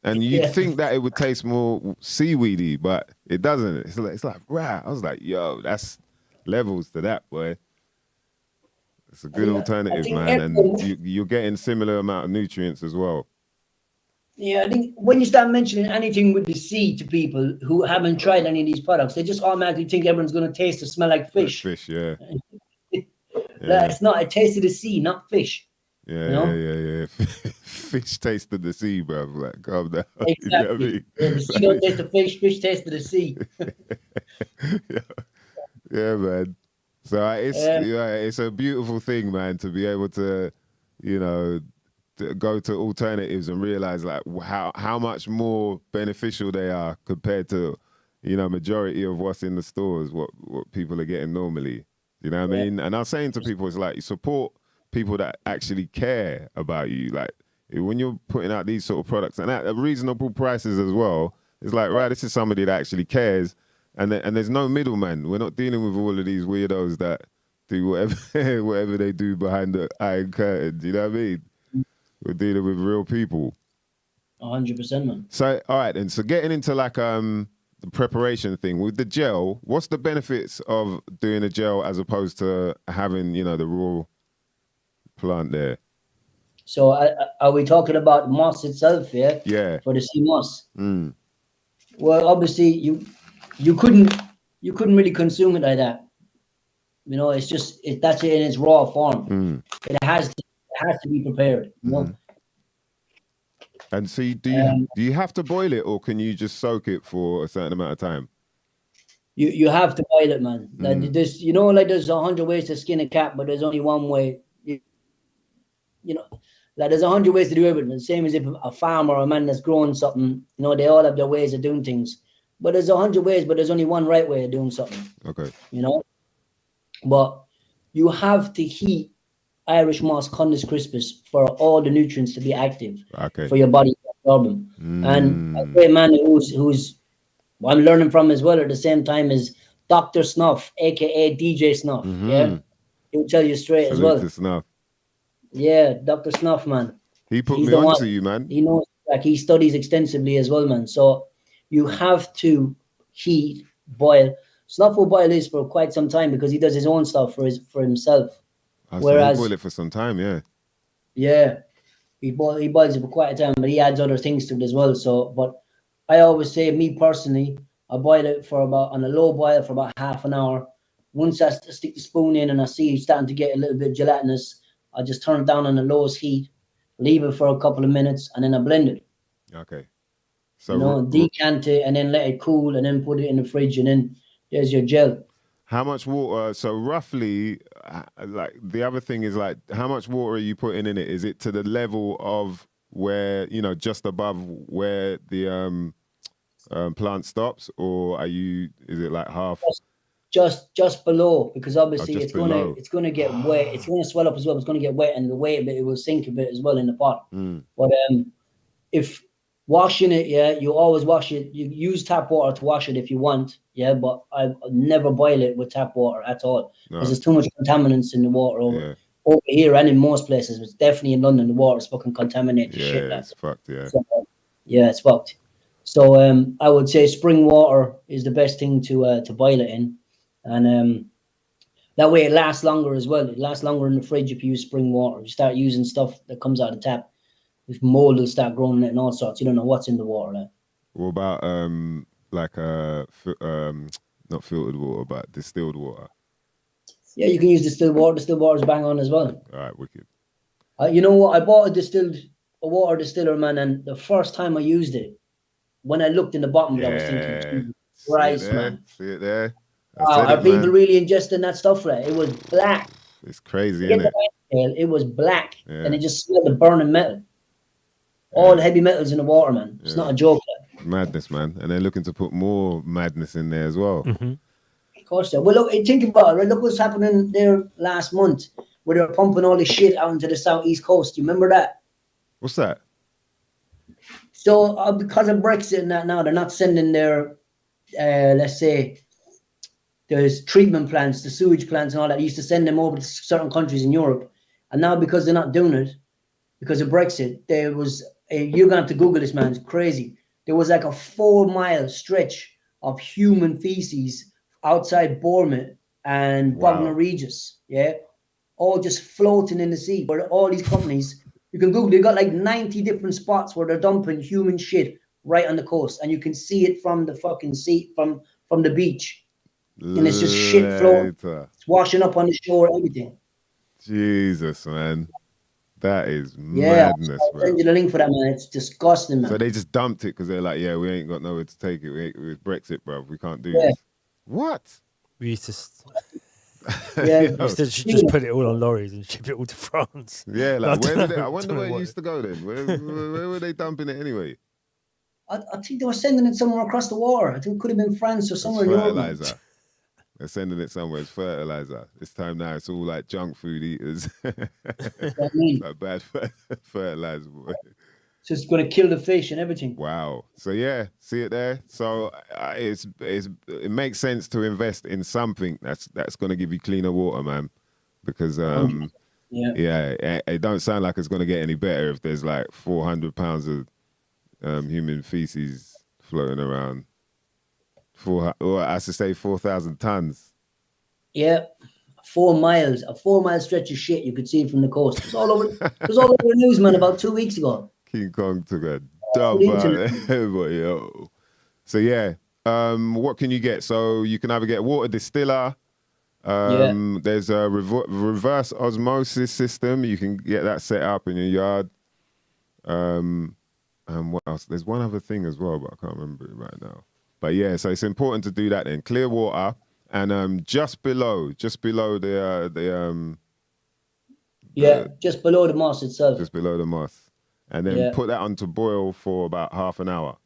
And you'd think that it would taste more seaweedy, but it doesn't. It's like rah. I was like, yo, that's levels to that, boy. It's a good alternative, man, and you're getting similar amount of nutrients as well. Yeah, I think when you start mentioning anything with the sea to people who haven't tried any of these products, they just automatically think everyone's going to taste or smell like fish. Like fish, yeah. It's not. It tastes of the sea, not fish. Yeah. Fish tasted the sea, bro. Like, calm down. Exactly. You know what I mean? The sea don't taste the fish. Fish tasted the sea. Yeah, man. So it's a beautiful thing, man, to be able to, to go to alternatives and realize like how much more beneficial they are compared to, majority of what's in the stores, what people are getting normally. You know what I mean? And I was saying to people, it's like you support people that actually care about you. Like when you're putting out these sort of products and at reasonable prices as well, it's like, right, this is somebody that actually cares. And there's no middleman. We're not dealing with all of these weirdos that do whatever they do behind the iron curtains. You know what I mean? We're dealing with real people. 100%, man. So, all right, then. So getting into like the preparation thing with the gel, what's the benefits of doing a gel as opposed to having, the raw plant there? So are we talking about moss itself, yeah? Yeah. For the sea moss? Well, obviously you couldn't really consume it like that. It's just that's it in its raw form. It has to be prepared. And so do you have to boil it, or can you just soak it for a certain amount of time? You have to boil it, man. Like this, like there's 100 ways to skin a cat, but there's only one way. You know, like there's 100 ways to do everything. The same as if a farmer or a man that's growing something, they all have their ways of doing things. But there's 100 ways, but there's only one right way of doing something. Okay. But you have to heat Irish moss condis crispus for all the nutrients to be active for your body to absorb them. And a great man who's I'm learning from as well at the same time is Dr. Snuff, aka DJ Snuff. Yeah, he'll tell you straight as well. Snuff. Yeah, Dr. Snuff, man. He put me onto you, man. He knows, like, he studies extensively as well, man. So you have to heat, boil. Snuff will boil his for quite some time because he does his own stuff for himself. Whereas, boil it for some time, yeah, he boils it for quite a time, but he adds other things to it as well. So, but I always say, me personally, I boil it on a low boil for about half an hour. Once I stick the spoon in and I see it's starting to get a little bit gelatinous, I just turn it down on the lowest heat, leave it for a couple of minutes, and then I blend it. Okay. So decant it and then let it cool, and then put it in the fridge, and then there's your gel. How much water? So roughly, like the other thing is, like, how much water are you putting in it? Is it to the level of where, just above where the plant stops, or is it like half? Just below, because obviously it's gonna get wet. It's gonna swell up as well. It's gonna get wet, and the weight of it will sink a bit as well in the pot. But if washing it, you always wash it. You use tap water to wash it if you want, but I never boil it with tap water at all because there's too much contaminants in the water over here and in most places. It's definitely in London, the water is fucking contaminated. It's fucked. So, it's fucked. So I would say spring water is the best thing to boil it in. And that way it lasts longer as well. It lasts longer in the fridge if you use spring water. You start using stuff that comes out of the tap, if mold will start growing in it and all sorts. You don't know what's in the water. Like. What about not filtered water, but distilled water? Yeah, you can use distilled water. Distilled water is bang on as well. All right, wicked. You know what? I bought a water distiller, man, and the first time I used it, when I looked in the bottom, I was thinking, Christ, man. See it there? Are people really ingesting that stuff? Right? It was black. It's crazy, isn't it? It was black, and it just smelled of burning metal. All the heavy metals in the water, man. It's not a joke. Like. Madness, man. And they're looking to put more madness in there as well. Of course, yeah. Well, look, think about it. Right? Look what's happening there last month, where they were pumping all this shit out into the southeast coast. You remember that? What's that? So because of Brexit and that now, they're not sending their, let's say, there's treatment plants, the sewage plants and all that. They used to send them over to certain countries in Europe. And now because they're not doing it, because of Brexit, there was, you're going to have to Google this, man. It's crazy. There was like a 4-mile stretch of human feces outside Bournemouth and Bognor Regis, all just floating in the sea. Where all these companies, you can Google, they've got like 90 different spots where they're dumping human shit right on the coast, and you can see it from the fucking sea, from the beach. And it's just shit floating. It's washing up on the shore, everything. Jesus, man. That is madness, I'll send you the link for that, man. It's disgusting, man. So they just dumped it because they're like, we ain't got nowhere to take it. With Brexit, bro. We can't do this. What? We used to just put it all on lorries and ship it all to France. Yeah, like where did I wonder where it used to go then. Where were they dumping it anyway? I think they were sending it somewhere across the water. I think it could have been France or somewhere in Europe. Fertilizer. They're sending it somewhere. It's fertilizer. This time now, it's all like junk food eaters. Like bad fertilizer. Boy. So it's going to kill the fish and everything. Wow. So see it there. So it makes sense to invest in something that's going to give you cleaner water, man. Because it don't sound like it's going to get any better if there's like 400 pounds of human feces floating around. I should say 4,000 tons. Yeah, 4 miles, a 4-mile stretch of shit you could see from the coast. It was all over the news, man, about 2 weeks ago. King Kong took a dump out everybody. So what can you get? So you can either get water distiller. There's a reverse osmosis system. You can get that set up in your yard. And what else? There's one other thing as well, but I can't remember it right now. But yeah, so it's important to do that then. Clear water, and just below just below the just below the moss itself. just below the moss, and then Yeah, put that on to boil for about half an hour.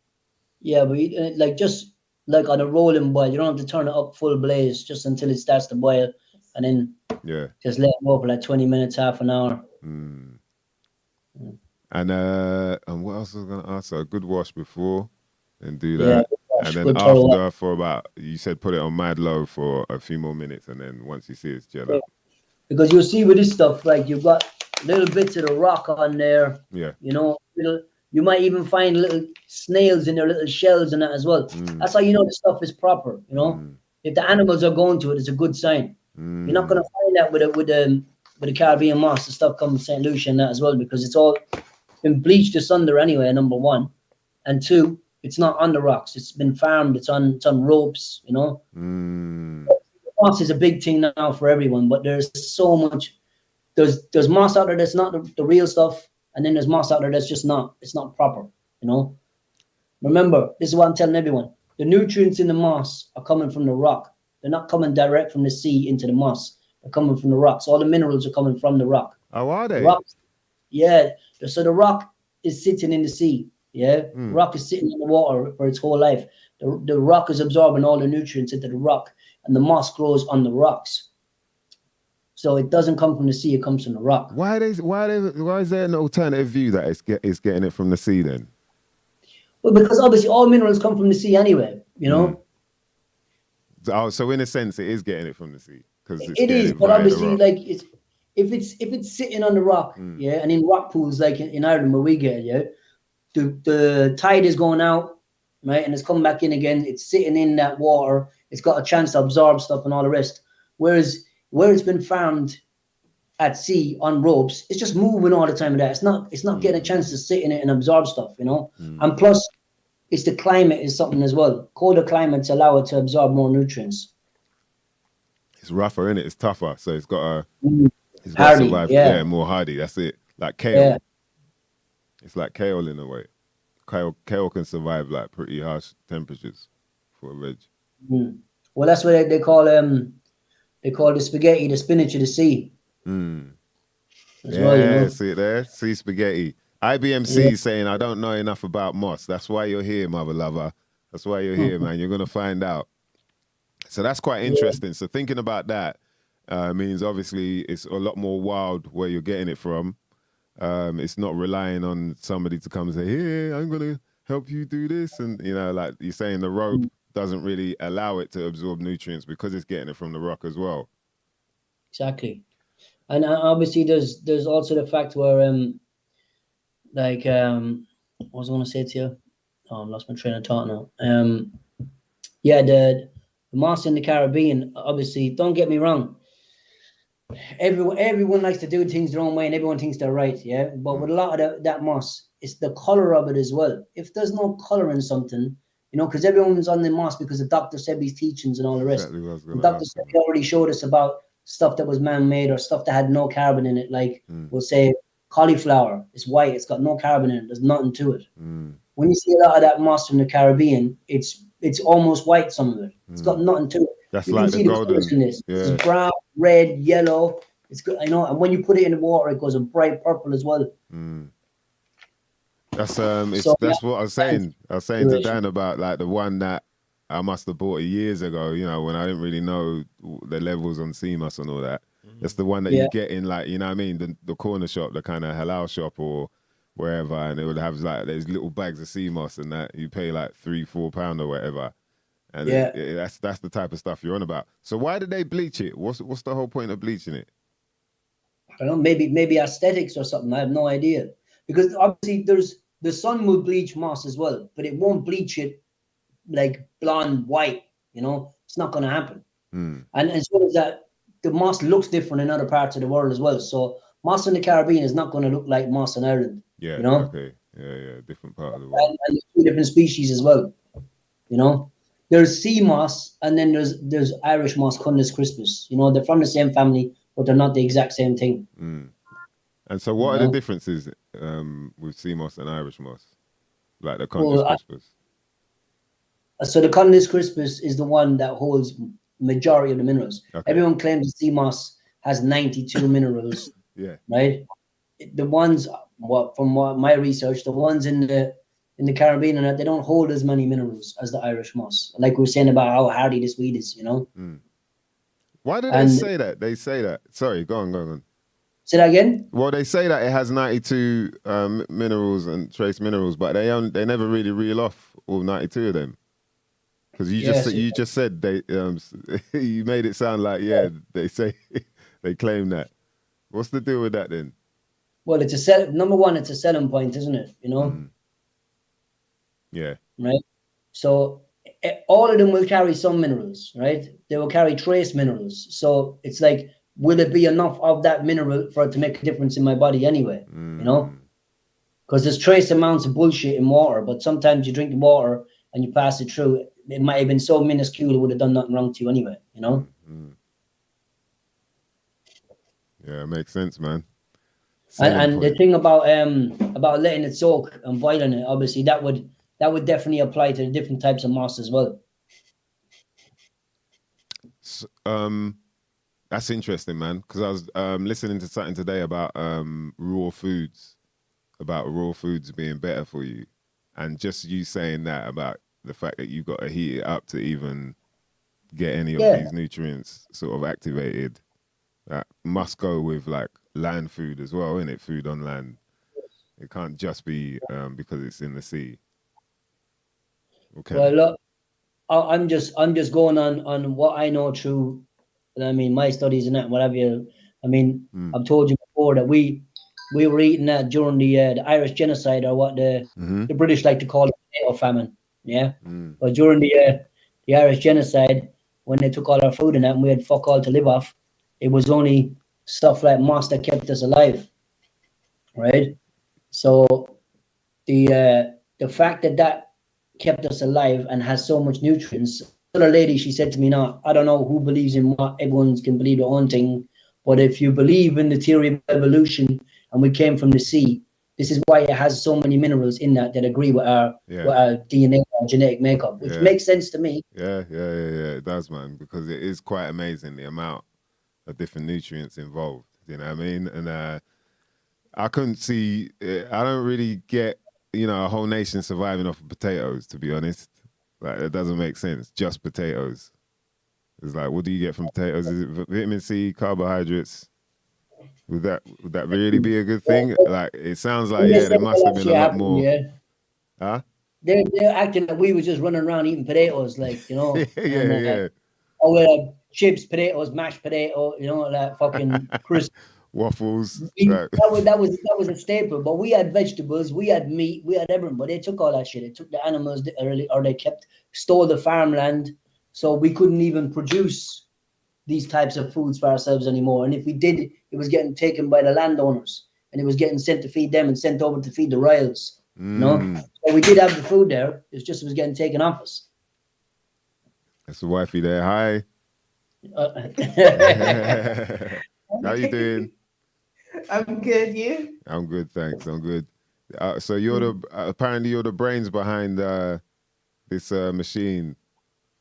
yeah, but like just like on a rolling boil, you don't have to turn it up full blaze just until it starts to boil, and then just let it go for like 20 minutes, half an hour. And what else was I gonna ask? So a good wash before, and do Yeah, that, good wash, and then good thorough wash. after for about, you said put it on mad low for a few more minutes, and then once you see it's gel Yeah. up. Because you'll see with this stuff, like you've got little bits of the rock on there. Yeah. You know, you might even find little snails in their little shells and that as well. That's how you know the stuff is proper. You know, if the animals are going to it, it's a good sign. You're not going to find that with the Caribbean moss. The stuff comes from St. Lucia and that as well, because it's all been bleached asunder anyway. Number one, and two, it's not on the rocks. It's been farmed. It's on ropes. You know. Moss is a big thing now for everyone, but there's so much. There's moss out there that's not the real stuff, and then there's moss out there that's just not. It's not proper, you know. Remember, this is what I'm telling everyone: the nutrients in the moss are coming from the rock. They're not coming direct from the sea into the moss. They're coming from the rocks. All the minerals are coming from the rock. Oh, are they? Yeah. So the rock is sitting in the sea. Yeah. The rock is sitting in the water for its whole life. The rock is absorbing all the nutrients into the rock, and the moss grows on the rocks. So it doesn't come from the sea; it comes from the rock. Why is there an alternative view that it's getting it from the sea then? Well, because obviously all minerals come from the sea anyway. You know. Oh, so in a sense, it is getting it from the sea, because it is, but obviously, like if it's sitting on the rock, yeah, and in rock pools like in Ireland where we get, yeah, the tide is going out, right, and it's coming back in again. It's sitting in that water. It's got a chance to absorb stuff and all the rest. Whereas where it's been farmed at sea on ropes, it's just moving all the time with that. It's not getting a chance to sit in it and absorb stuff, you know. And plus, it's the climate is something as well. Colder climates allow it to absorb more nutrients. It's rougher, isn't it? It's tougher, so it's got hardy, to survive. Yeah, more hardy. That's it. Like kale. Yeah. It's like kale in a way. Kale can survive like pretty harsh temperatures for a veg. Well, that's what they call the spaghetti, the spinach of the sea. As well, you know? See it there? Sea spaghetti. IBMC saying, I don't know enough about moss. That's why you're here, mother lover. That's why you're here, man. You're going to find out. So that's quite interesting. So thinking about that means obviously it's a lot more wild where you're getting it from. It's not relying on somebody to come and say, hey, I'm going to help you do this. And, you know, like you're saying, the rope doesn't really allow it to absorb nutrients because it's getting it from the rock as well. Exactly. And obviously there's also the fact where, what was I going to say to you? Oh, I lost my train of thought now. The moss in the Caribbean, obviously, don't get me wrong. Everyone likes to do things their own way, and everyone thinks they're right, yeah. But with a lot of that moss, it's the color of it as well. If there's no color in something, you know, because everyone's on the moss because the doctor said these teachings and all the rest. Exactly, the doctor said he already showed us about stuff that was man-made or stuff that had no carbon in it. Like we'll say cauliflower, it's white, it's got no carbon in it, there's nothing to it. When you see a lot of that moss from the Caribbean, it's almost white, some of it. It's got nothing to it. That's you like can see the golden. In this. Yeah. It's brown, red, yellow. It's good, you know. And when you put it in the water, it goes a bright purple as well. That's that's what I was saying. I was saying to Dan about like the one that I must have bought years ago. You know, when I didn't really know the levels on sea moss and all that. That's the one that you get in, like, you know what I mean, the corner shop, the kind of halal shop or wherever, and it would have like those little bags of sea moss and that you pay like £3-4 or whatever. And that's the type of stuff you're on about. So why did they bleach it? What's the whole point of bleaching it? I don't know, maybe aesthetics or something. I have no idea. Because obviously the sun will bleach moss as well, but it won't bleach it like blonde white, you know. It's not going to happen. And as well as that, the moss looks different in other parts of the world as well. So moss in the Caribbean is not going to look like moss in Ireland. Yeah, you know? Okay. Yeah, different part of the world. And there's 2 different species as well, you know. There's sea moss, and then there's Irish moss, Cundas crispus. You know, they're from the same family, but they're not the exact same thing. And so what are the differences with sea moss and Irish moss? Like the Cundas crispus? So the Condis crispus is the one that holds majority of the minerals. Okay. Everyone claims the sea moss has 92 minerals, Yeah. right? The ones, from my research, the ones in the Caribbean and that, they don't hold as many minerals as the Irish moss. Like we were saying about how hardy this weed is, you know. Why do they say that? They say that. Sorry, go on. Say that again. Well, they say that it has 92 minerals and trace minerals, but they never really reel off all 92 of them. Because you just said they you made it sound like they say they claim that. What's the deal with that then? Well, number one, it's a selling point, isn't it? You know. Yeah. Right. So all of them will carry some minerals, right? They will carry trace minerals. So it's like, will it be enough of that mineral for it to make a difference in my body anyway? You know. Because there's trace amounts of bullshit in water, but sometimes you drink the water and you pass it through. It might have been so minuscule it would have done nothing wrong to you anyway, you know? Yeah, it makes sense, man. And the thing about letting it soak and boiling it, obviously that would definitely apply to the different types of moss as well. That's interesting, man, because I was listening to something today about raw foods being better for you, and just you saying that about the fact that you got to heat it up to even get any of these nutrients sort of activated. That must go with like land food as well, innit? Food on land. It can't just be because it's in the sea. Okay. Well, look, I'm just going on what I know through, I mean, my studies and that, whatever you. I mean, I've told you before that we were eating that during the Irish genocide, or what the British like to call it, potato famine. Yeah. But during the Irish genocide, when they took all our food and that, and we had fuck all to live off, it was only stuff like moss that kept us alive, right? So the fact that kept us alive and has so much nutrients. Another lady, she said to me, "Now, I don't know who believes in what. Everyone can believe their own thing, but if you believe in the theory of evolution and we came from the sea, this is why it has so many minerals in that agree with our DNA, our genetic makeup, which makes sense to me." Yeah, it does, man, because it is quite amazing the amount of different nutrients involved. You know what I mean? And I couldn't see. I don't really get, a whole nation surviving off of potatoes. To be honest, like it doesn't make sense. Just potatoes. It's like, what do you get from potatoes? Is it vitamin C, carbohydrates? Would that really be a good thing? Like, it sounds like, there must have been a lot more. Yeah. Huh? They're acting like we were just running around eating potatoes, like, yeah. Oh, chips, potatoes, mashed potato, like fucking crisp waffles. That was a staple. But we had vegetables, we had meat, we had everything. But they took all that shit. They took the animals, or they stole the farmland, so we couldn't even produce these types of foods for ourselves anymore. And if we did, it was getting taken by the landowners, and it was getting sent to feed them and sent over to feed the royals. So we did have the food there. It's just it was getting taken off us. That's the wifey there. Hi. How you doing? I'm good. You? I'm good, thanks. I'm good. So you're apparently you're the brains behind this machine.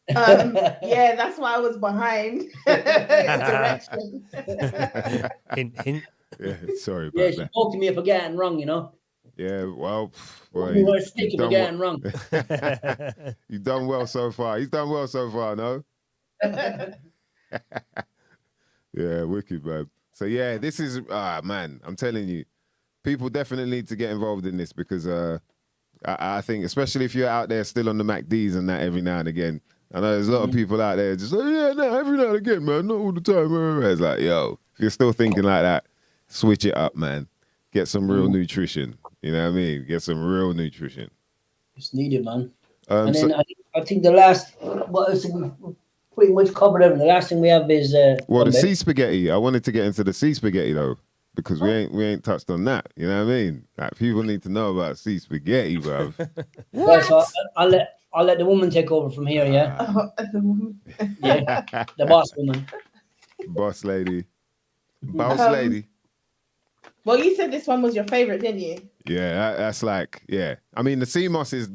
Yeah, that's why I was behind. Direction. Hint. Yeah, sorry about that. She spoke to me for getting wrong, Yeah, well, we were sticking for getting wrong. You've done well so far. He's done well so far, no? Yeah, wicked, man. So yeah, this is man, I'm telling you, people definitely need to get involved in this, because I think, especially if you're out there still on the MacDs and that every now and again. I know there's a lot of people out there just like, yeah, no, every now and again, man, not all the time. It's like, yo, if you're still thinking like that, switch it up, man. Get some real nutrition. You know what I mean? Get some real nutrition. It's needed, man. And then I think the last, we've pretty much covered everything. The last thing we have is the sea spaghetti. I wanted to get into the sea spaghetti though, because we ain't touched on that. You know what I mean? Like, people need to know about sea spaghetti, bro. What? So I'll let the woman take over from here. Yeah. Yeah. The boss woman. Boss lady. Boss lady. Well, you said this one was your favorite, didn't you? Yeah, that's like, yeah. I mean, the sea moss is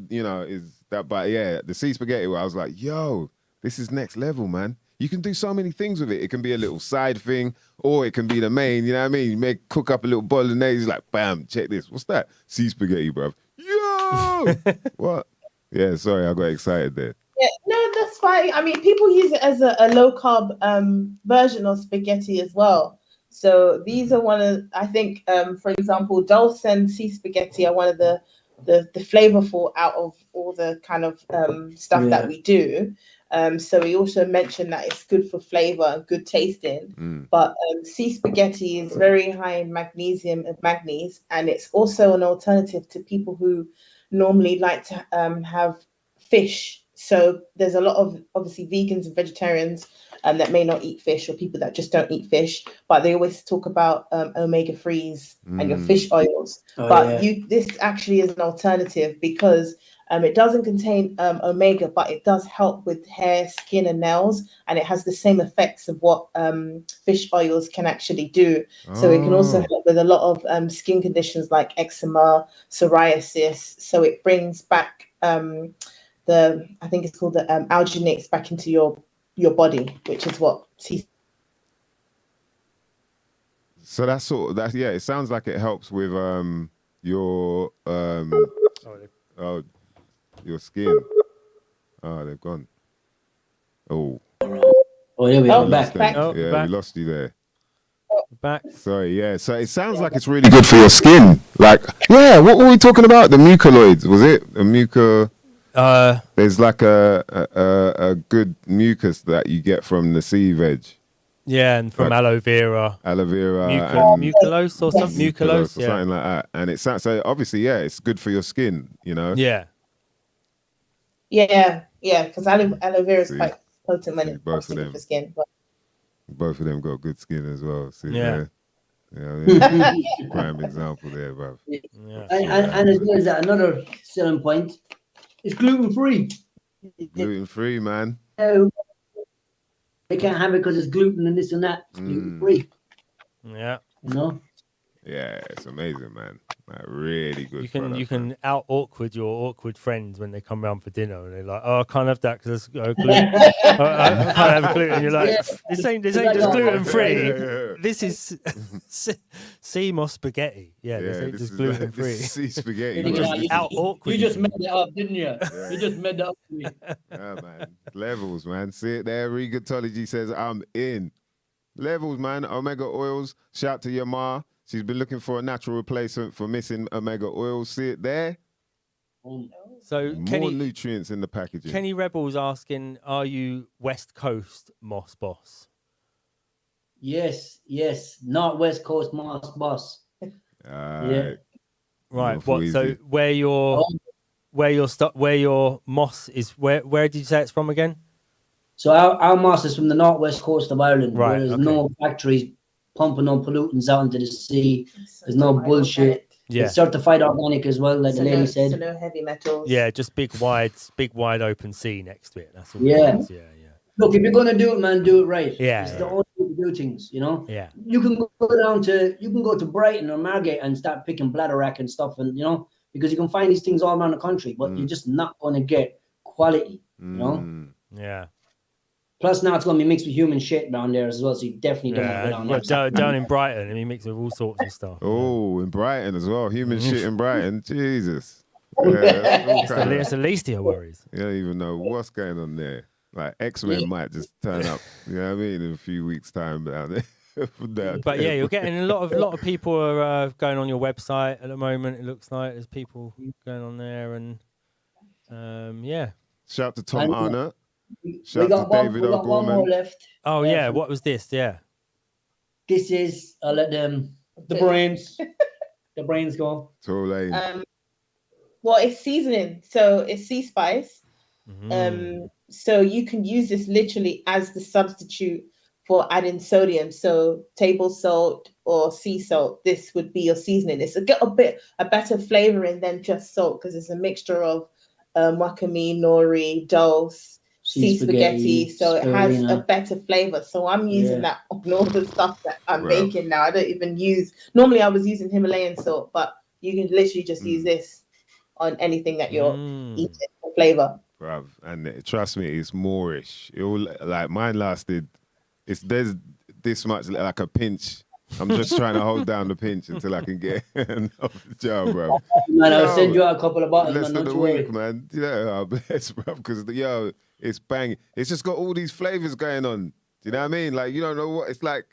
But yeah, the sea spaghetti, I was like, yo, this is next level, man. You can do so many things with it. It can be a little side thing, or it can be the main. You know what I mean? You cook up a little bolognese, like, bam, check this. What's that? Sea spaghetti, bruv. Yo, what? Yeah, sorry, I got excited there. Yeah, no, that's fine. I mean, people use it as a low carb version of spaghetti as well. So these are one of, I think, for example, dulce and sea spaghetti are one of the flavorful out of all the kind of stuff that we do. So we also mentioned that it's good for flavor and good tasting. But sea spaghetti is very high in magnesium and manganese, and it's also an alternative to people who normally like to have fish. So there's a lot of obviously vegans and vegetarians that may not eat fish, or people that just don't eat fish, but they always talk about omega-3s and your fish oils. This actually is an alternative because it doesn't contain omega, but it does help with hair, skin, and nails, and it has the same effects of what fish oils can actually do. So it can also help with a lot of skin conditions like eczema, psoriasis. So it brings back I think it's called the alginates back into your body, which is what. So that's yeah. It sounds like it helps with your your skin. Oh, they've gone. Oh, yeah, we are back. Yeah, back. we lost you there. Back. Sorry, yeah. So it sounds like it's really good for your skin. Like, yeah, what were we talking about? The mucoids, was it? The there's like a good mucus that you get from the sea veg. Yeah, and from like aloe vera. Aloe vera and mucilose or something. Mucilose, or something like that. And it sounds so obviously, yeah, it's good for your skin, you know? Yeah. Yeah, because aloe vera is quite potent when it comes to skin. But both of them got good skin as well. See, yeah. Prime example there, bruv. Yeah. And as well as that, another selling point is gluten-free. Gluten-free, man. They can't have it because it's gluten and this and that. It's gluten-free. Yeah. You know? Yeah, it's amazing, man. Like, really good. You can out awkward your awkward friends when they come round for dinner and they're like, "Oh, I can't have that because there's gluten. I can't have gluten." And you're like, "This ain't just gluten free. This is sea moss spaghetti. Yeah, this ain't just gluten free. Sea spaghetti. You just made it up, didn't you? Yeah. You just made it up to me. Yeah, man. Levels, man. See it there. Regotology says I'm in. Levels, man. Omega oils. Shout to your ma. She's been looking for a natural replacement for missing omega oils. See it there? So more nutrients in the packaging. Kenny Rebel's asking, are you West Coast Moss Boss? Yes. Not West Coast Moss Boss. Yeah. Right. What? So where your moss is? Where did you say it's from again? So our moss is from the northwest coast of Ireland. Right. Where there's no factories pumping no pollutants out into the sea. There's no bullshit. Yeah. It's certified organic as well, like the lady said. So no heavy metals. Yeah, just big wide open sea next to it. That's all. Yeah. Yeah. Look, if you're gonna do it, man, do it right. Yeah. It's the only way to do things, you know. Yeah. You can go to Brighton or Margate and start picking bladderwrack and stuff, and you know, because you can find these things all around the country, but you're just not gonna get quality, you know. Yeah. Plus, now it's going to be mixed with human shit down there as well, so you definitely don't want to go down there. Down in Brighton, and he mixed with all sorts of stuff. Oh, in Brighton as well. Human shit in Brighton. Jesus. It's the least of your worries. You don't even know what's going on there. Like, X-Men might just turn up, you know what I mean, in a few weeks' time down there. But yeah, you're getting a lot of people are going on your website at the moment. It looks like there's people going on there, and yeah. Shout to Tom Arnott. We got one more left. Oh yeah, what was this? Yeah, this is. I'll let them the brains go. Well, it's seasoning, so it's sea spice. So you can use this literally as the substitute for adding sodium. So table salt or sea salt. This would be your seasoning. It's a better flavoring than just salt because it's a mixture of wakame, nori, dulse, sea spaghetti, so it has a better flavor. So I'm using that on all the stuff that I'm making now. I don't even normally I was using Himalayan salt, but you can literally just use this on anything that you're eating. flavor. bruv. And trust me, it's moreish. It all like mine lasted. There's this much like a pinch. I'm just trying to hold down the pinch until I can get another jar, bro. Man, I'll send you out a couple of bottles, Less man. than Don't a you week, worry. man. Yeah, I bless, bro. Because it's banging. It's just got all these flavors going on. Do you know what I mean? Like you don't know what it's like.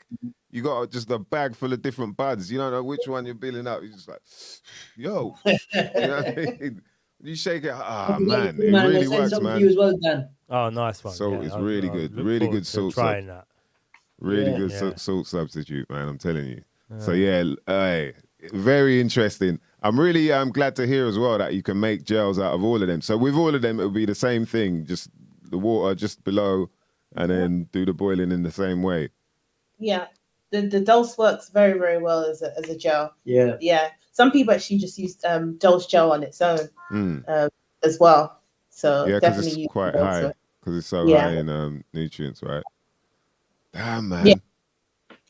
You got just a bag full of different buds. You don't know which one you're billing up. You're just like, yo. You know what I mean? You shake it. Ah, man, it Man, really we'll send works, something man. to you as well, Dan. Oh, nice one. So yeah, it's really I'll good. look Really forward good to salt trying that. Really Yeah. good Yeah. salt substitute, man. I'm telling you. So yeah, very interesting. I'm really glad to hear as well that you can make gels out of all of them. So with all of them, it would be the same thing, just the water just below, and then do the boiling in the same way. Yeah, the Dulce works very, very well as a gel. Yeah. Yeah, some people actually just use Dulce gel on its own as well. So Yeah, because definitely use it's quite Dulce high, work. because it's so Yeah. high in nutrients, right? Damn, man. Yeah.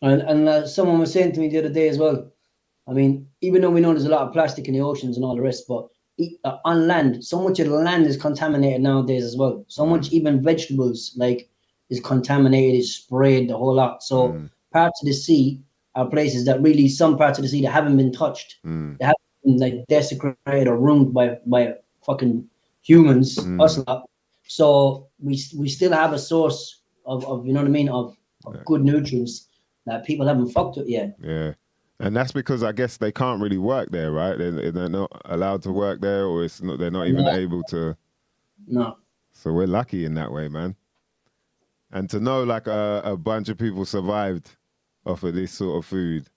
And someone was saying to me the other day as well. I mean, even though we know there's a lot of plastic in the oceans and all the rest, but on land, so much of the land is contaminated nowadays as well. So much, even vegetables, like, is contaminated, is sprayed, the whole lot. So parts of the sea are places that really, some parts of the sea that haven't been touched. They haven't been like desecrated or ruined by fucking humans, us lot. So we still have a source of you know what I mean, of good nutrients that people haven't fucked with yet. Yeah. And that's because I guess they can't really work there, right? They're not allowed to work there, or they're not even able to. No. So we're lucky in that way, man. And to know like a bunch of people survived off of this sort of food.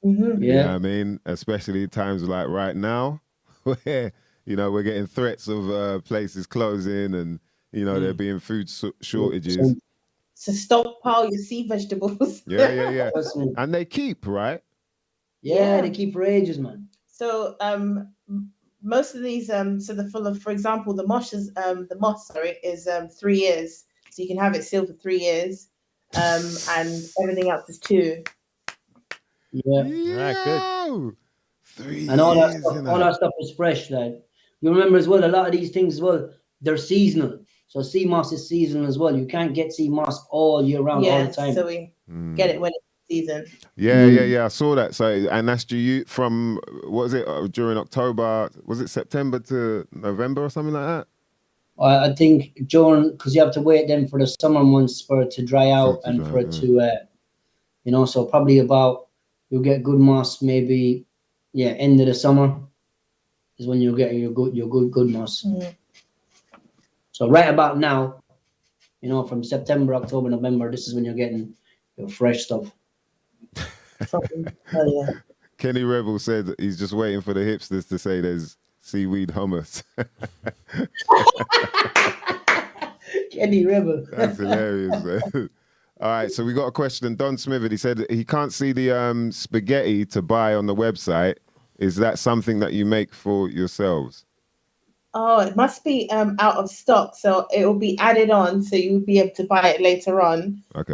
Mm-hmm. You know what Yeah. I mean? Especially times like right now, where, we're getting threats of places closing and, there being food shortages. So stockpile your sea vegetables. Yeah. Trust me. And they keep, right? Yeah, they keep for ages, man. So most of these for example, the moss is 3 years. So you can have it sealed for 3 years. And everything else is 2. Yeah. Good. 3 And all that years, stuff, all that stuff is fresh. Like, you remember as well, a lot of these things as well, they're seasonal. So sea moss is seasonal as well. You can't get sea moss all year round, all the time. So we get it when it's season. Yeah. I saw that. So, and that's due from, what was it, during October? Was it September to November or something like that? I think because you have to wait then for the summer months for it to dry out and for it to, so probably you'll get good moss maybe, end of the summer is when you'll get your good moss. Mm. So right about now, from September, October, November, this is when you're getting your fresh stuff. Kenny Rebel said that he's just waiting for the hipsters to say there's seaweed hummus. Kenny Rebel. That's hilarious, man. All right, so we got a question. Don Smithard, he said he can't see the spaghetti to buy on the website. Is that something that you make for yourselves? Oh, it must be out of stock, so it will be added on, so you'll be able to buy it later on. Okay.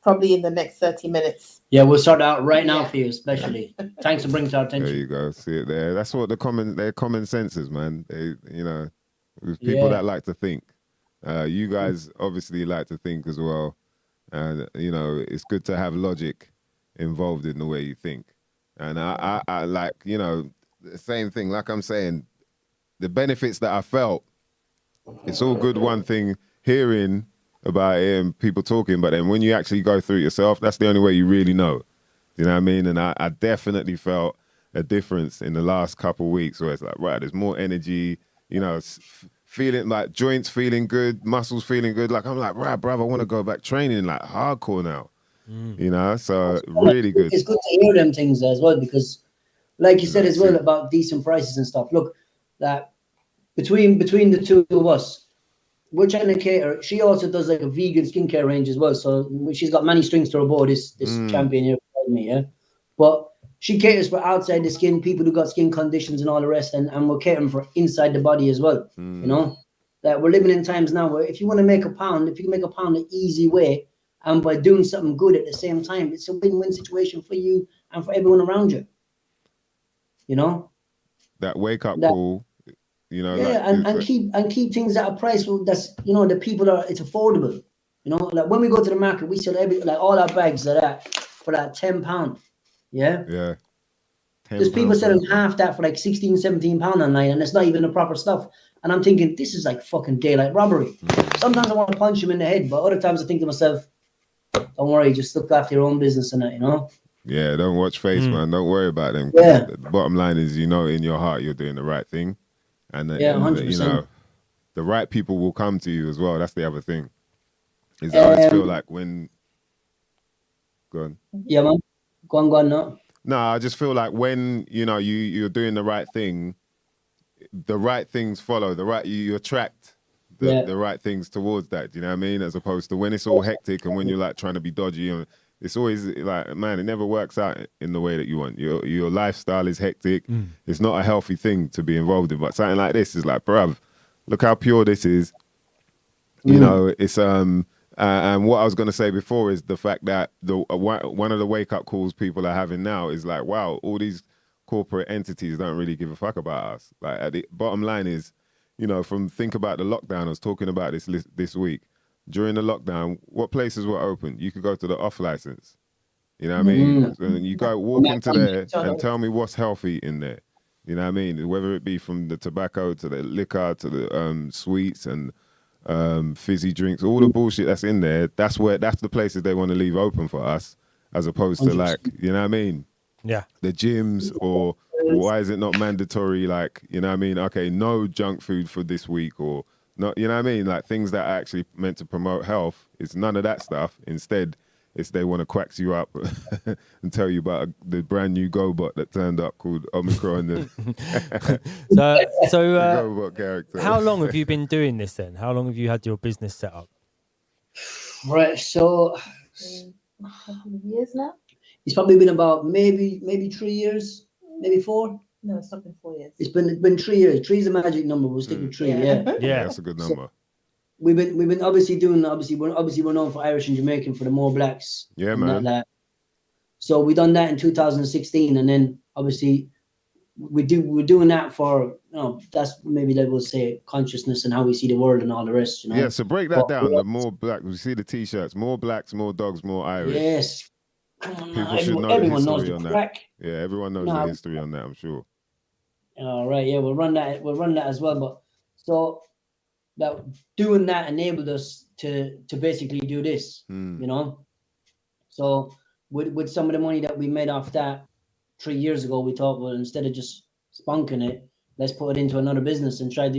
Probably in the next 30 minutes. Yeah, we'll start out right now for you, especially. Thanks for bringing it to our attention. There you go. See it there. That's what they're common senses, man. They, people that like to think. You guys obviously like to think as well. And, it's good to have logic involved in the way you think. And I like, the same thing, like I'm saying, the benefits that I felt, it's all good one thing hearing about it and people talking, but then when you actually go through it yourself, that's the only way you really know. You know what I mean? And I definitely felt a difference in the last couple of weeks where it's like, right, there's more energy, feeling like joints feeling good, muscles feeling good. Like, I'm like, right, bruv, I want to go back training like hardcore now. So really good. It's good to hear them things as well, because like you said as well about decent prices and stuff. Look, that between the two of us, we're trying to cater. She also does like a vegan skincare range as well. So she's got many strings to her bow, this champion here, yeah. But she caters for outside the skin, people who got skin conditions and all the rest, and we're catering for inside the body as well. That we're living in times now where if you want to make a pound, if you can make a pound the easy way, and by doing something good at the same time, it's a win-win situation for you and for everyone around you. That wake up call you know, Yeah, like and keep things at a price that's, you know, the people it's affordable. You know, like when we go to the market, we sell all our bags are that for that £10. Yeah. yeah, There's people £10 selling worth, man. half that for like £16, £17 online, and it's not even the proper stuff. And I'm thinking, this is like fucking daylight robbery. Sometimes I want to punch him in the head, but other times I think to myself, don't worry, just look after your own business and that, you know? Yeah, don't watch face, man. Don't worry about them. Yeah. The bottom line is, you know, in your heart, you're doing the right thing. And, Yeah, and 100%. you know, the right people will come to you as well. That's the other thing. Is I just feel like when... Go on. Yeah, man. Go on, no. No, I just feel like when, you know, you're doing the right thing, the right things follow. You attract the right things towards that. Do you know what I mean? As opposed to when it's all hectic and when you're like trying to be dodgy, and it's always like, man, it never works out in the way that you want. Your lifestyle is hectic. It's not a healthy thing to be involved in. But something like this is like, bruv, look how pure this is. You know, it's and what I was going to say before is the fact that one of the wake up calls people are having now is like, wow, all these corporate entities don't really give a fuck about us. Like, at the bottom line is, you know, think about the lockdown. I was talking about this week. During the lockdown, what places were open? You could go to the off license. You know what I mean? So you go walk into there and tell me what's healthy in there. You know what I mean? Whether it be from the tobacco to the liquor to the sweets and fizzy drinks, all the bullshit that's in there. That's the places they want to leave open for us, as opposed to like, you know what I mean? Yeah. The gyms, or why is it not mandatory? Like, you know what I mean? Okay, no junk food for this week, or not, you know what I mean? Like things that are actually meant to promote health. It's none of that stuff. Instead, it's they want to quax you up and tell you about the brand new GoBot that turned up called Omicron. So GoBot character. how long have you been doing this then? How long have you had your business set up? Right, so A couple of years now? it's probably been about maybe 3 years, maybe 4. No, it's not been 4 years. It's been 3 years. 3 is a magic number. We'll stick with 3. Yeah. Yeah, that's a good number. So we've been we're known for Irish and Jamaican for the More Blacks. Yeah, and man. that. So we done that in 2016, and then obviously we're doing that for, you know, that's maybe like we'll say consciousness and how we see the world and all the rest. You know? Yeah, so break that down. The More Black, we see the T-shirts, more blacks, more dogs, more Irish. Yes. People should know everyone the knows history the on that. crack. Yeah, everyone knows the history on that, I'm sure. All right, yeah, we'll run that as well. But so that doing that enabled us to basically do this, you know. So with some of the money that we made off that 3 years ago, we thought, well, instead of just spunking it, let's put it into another business and try to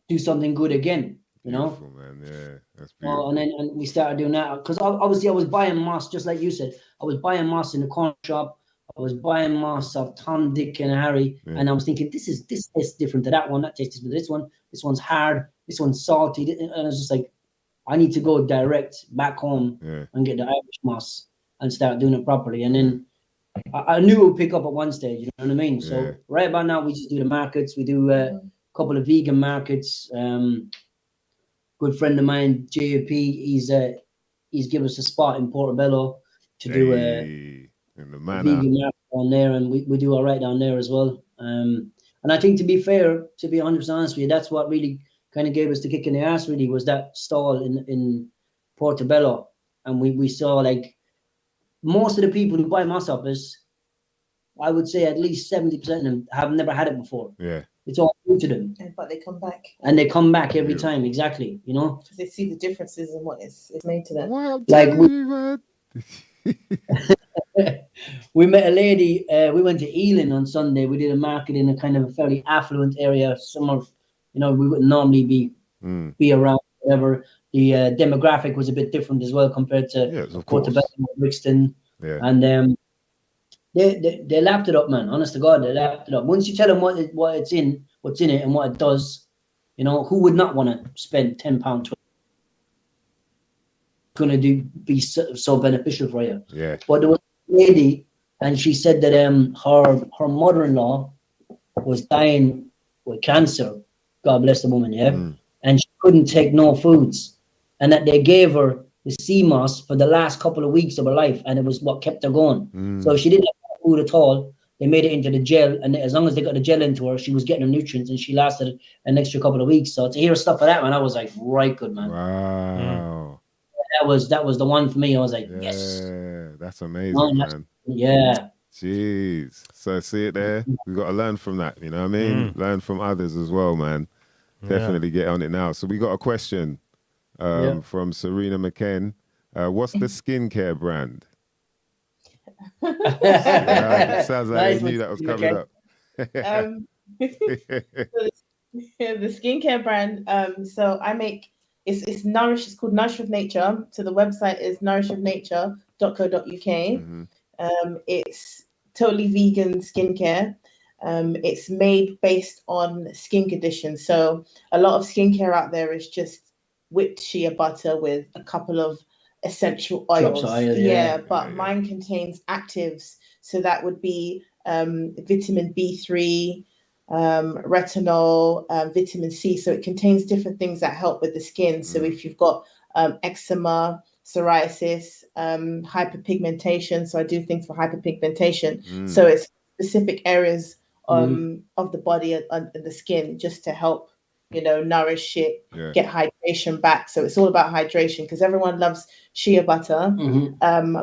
do something good again, you know. Beautiful, man. Yeah, that's beautiful. And we started doing that because obviously I was buying moss, just like you said. I was buying moss in the corner shop. I was buying moss of Tom, Dick, and Harry, and I was thinking, this tastes different to that one. That tastes different to this one. This one's hard. This one's salty. And I was just like, I need to go direct back home and get the Irish moss and start doing it properly. And then I knew it would pick up at one stage. You know what I mean? So right about now, we just do the markets. We do a couple of vegan markets. Good friend of mine, JP, he's given us a spot in Portobello to do a vegan market down there, and we do all right down there as well. And I think, to be fair, to be 100% honest with you, that's what really kind of gave us the kick in the ass, really, was that stall in Portobello. And we saw, like, most of the people who buy moss off us, I would say at least 70% of them have never had it before. Yeah. It's all new to them. But they come back. And they come back every time, exactly, you know? Because they see the differences in what it's made to them. Well, like we, we met a lady, we went to Ealing on Sunday. We did a market in a kind of a fairly affluent area. Some of, you know, we wouldn't normally be around, whatever. The demographic was a bit different as well compared to Portobello, Brixton. Yeah. And they lapped it up, man. Honest to God, they lapped it up. Once you tell them what's in it and what it does, you know, who would not want to spend £10? Going to be so beneficial for you. Yeah. But there was a lady, and she said that her mother-in-law was dying with cancer. God bless the woman, yeah. And she couldn't take no foods, and that they gave her the sea moss for the last couple of weeks of her life, and it was what kept her going. So she didn't have food at all. they made it into the gel, and as long as they got the gel into her, she was getting her nutrients, and she lasted an extra couple of weeks. So to hear stuff like that, man, I was like, right, good, man. Wow. That was the one for me. I was like, Yeah, yes, that's amazing, man. yeah. Jeez. So see it there? We got to learn from that, you know what I mean? Learn from others as well, man. Definitely get on it now. So we got a question from Serena McKen. What's the skincare brand? It sounds like Nice they knew one, that was Serena coming up. The skincare brand. So I make it's Nourish. It's called Nourish with Nature. So the website is nourishwithnature.co.uk. It's totally vegan skincare. It's made based on skin conditions. So a lot of skincare out there is just whipped shea butter with a couple of essential oils. Drops of oil, But mine contains actives. So that would be vitamin B3, retinol, vitamin C. So it contains different things that help with the skin. So if you've got eczema, psoriasis, hyperpigmentation. So I do things for hyperpigmentation. So it's specific areas of the body and the skin just to help, nourish it, get hydration back. So it's all about hydration because everyone loves shea butter.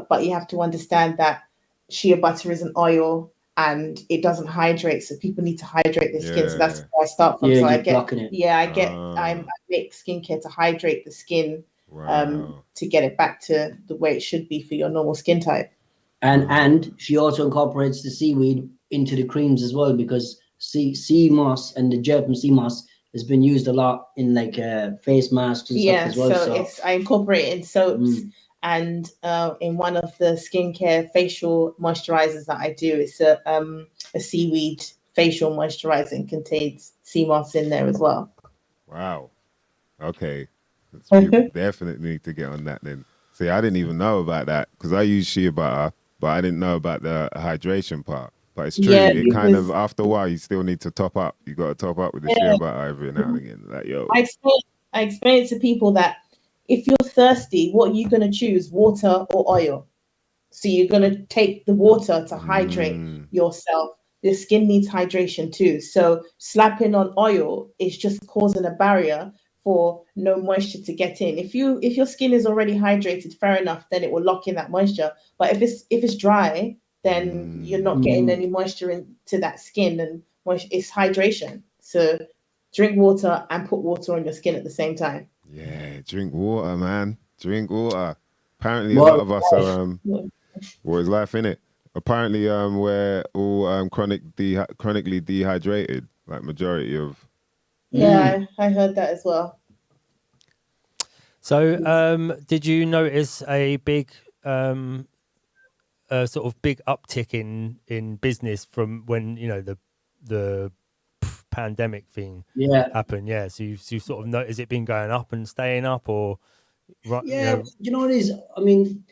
But you have to understand that shea butter is an oil and it doesn't hydrate. So people need to hydrate their skin. So that's where I start from. So I make skincare to hydrate the skin. To get it back to the way it should be for your normal skin type. And she also incorporates the seaweed into the creams as well, because sea moss and the gel from sea moss has been used a lot in like face masks and stuff as well. So I incorporate it in soaps and in one of the skincare facial moisturizers that I do, it's a seaweed facial moisturizer and contains sea moss in there as well. Wow. Okay. People definitely need to get on that then. See, I didn't even know about that because I use shea butter, but I didn't know about the hydration part. But it's true. It kind of, after a while, you still need to top up. You got to top up with the shea butter every now and again. Like, yo. I explain it to people that if you're thirsty, what are you going to choose, water or oil? So you're going to take the water to hydrate yourself. Your skin needs hydration too. So slapping on oil is just causing a barrier for no moisture to get in. If your skin is already hydrated, fair enough, then it will lock in that moisture. But if it's dry, then you're not getting any moisture into that skin, and it's hydration. So drink water and put water on your skin at the same time. Yeah, drink water, man. Drink water. Apparently, a lot of us are what is life in it? Apparently, we're all chronically dehydrated, like majority of. Yeah, I heard that as well. So, did you notice a big, sort of big uptick in business from when the pandemic thing happened? Yeah. So you sort of notice it been going up and staying up, or right? Yeah, you know what it is. I mean,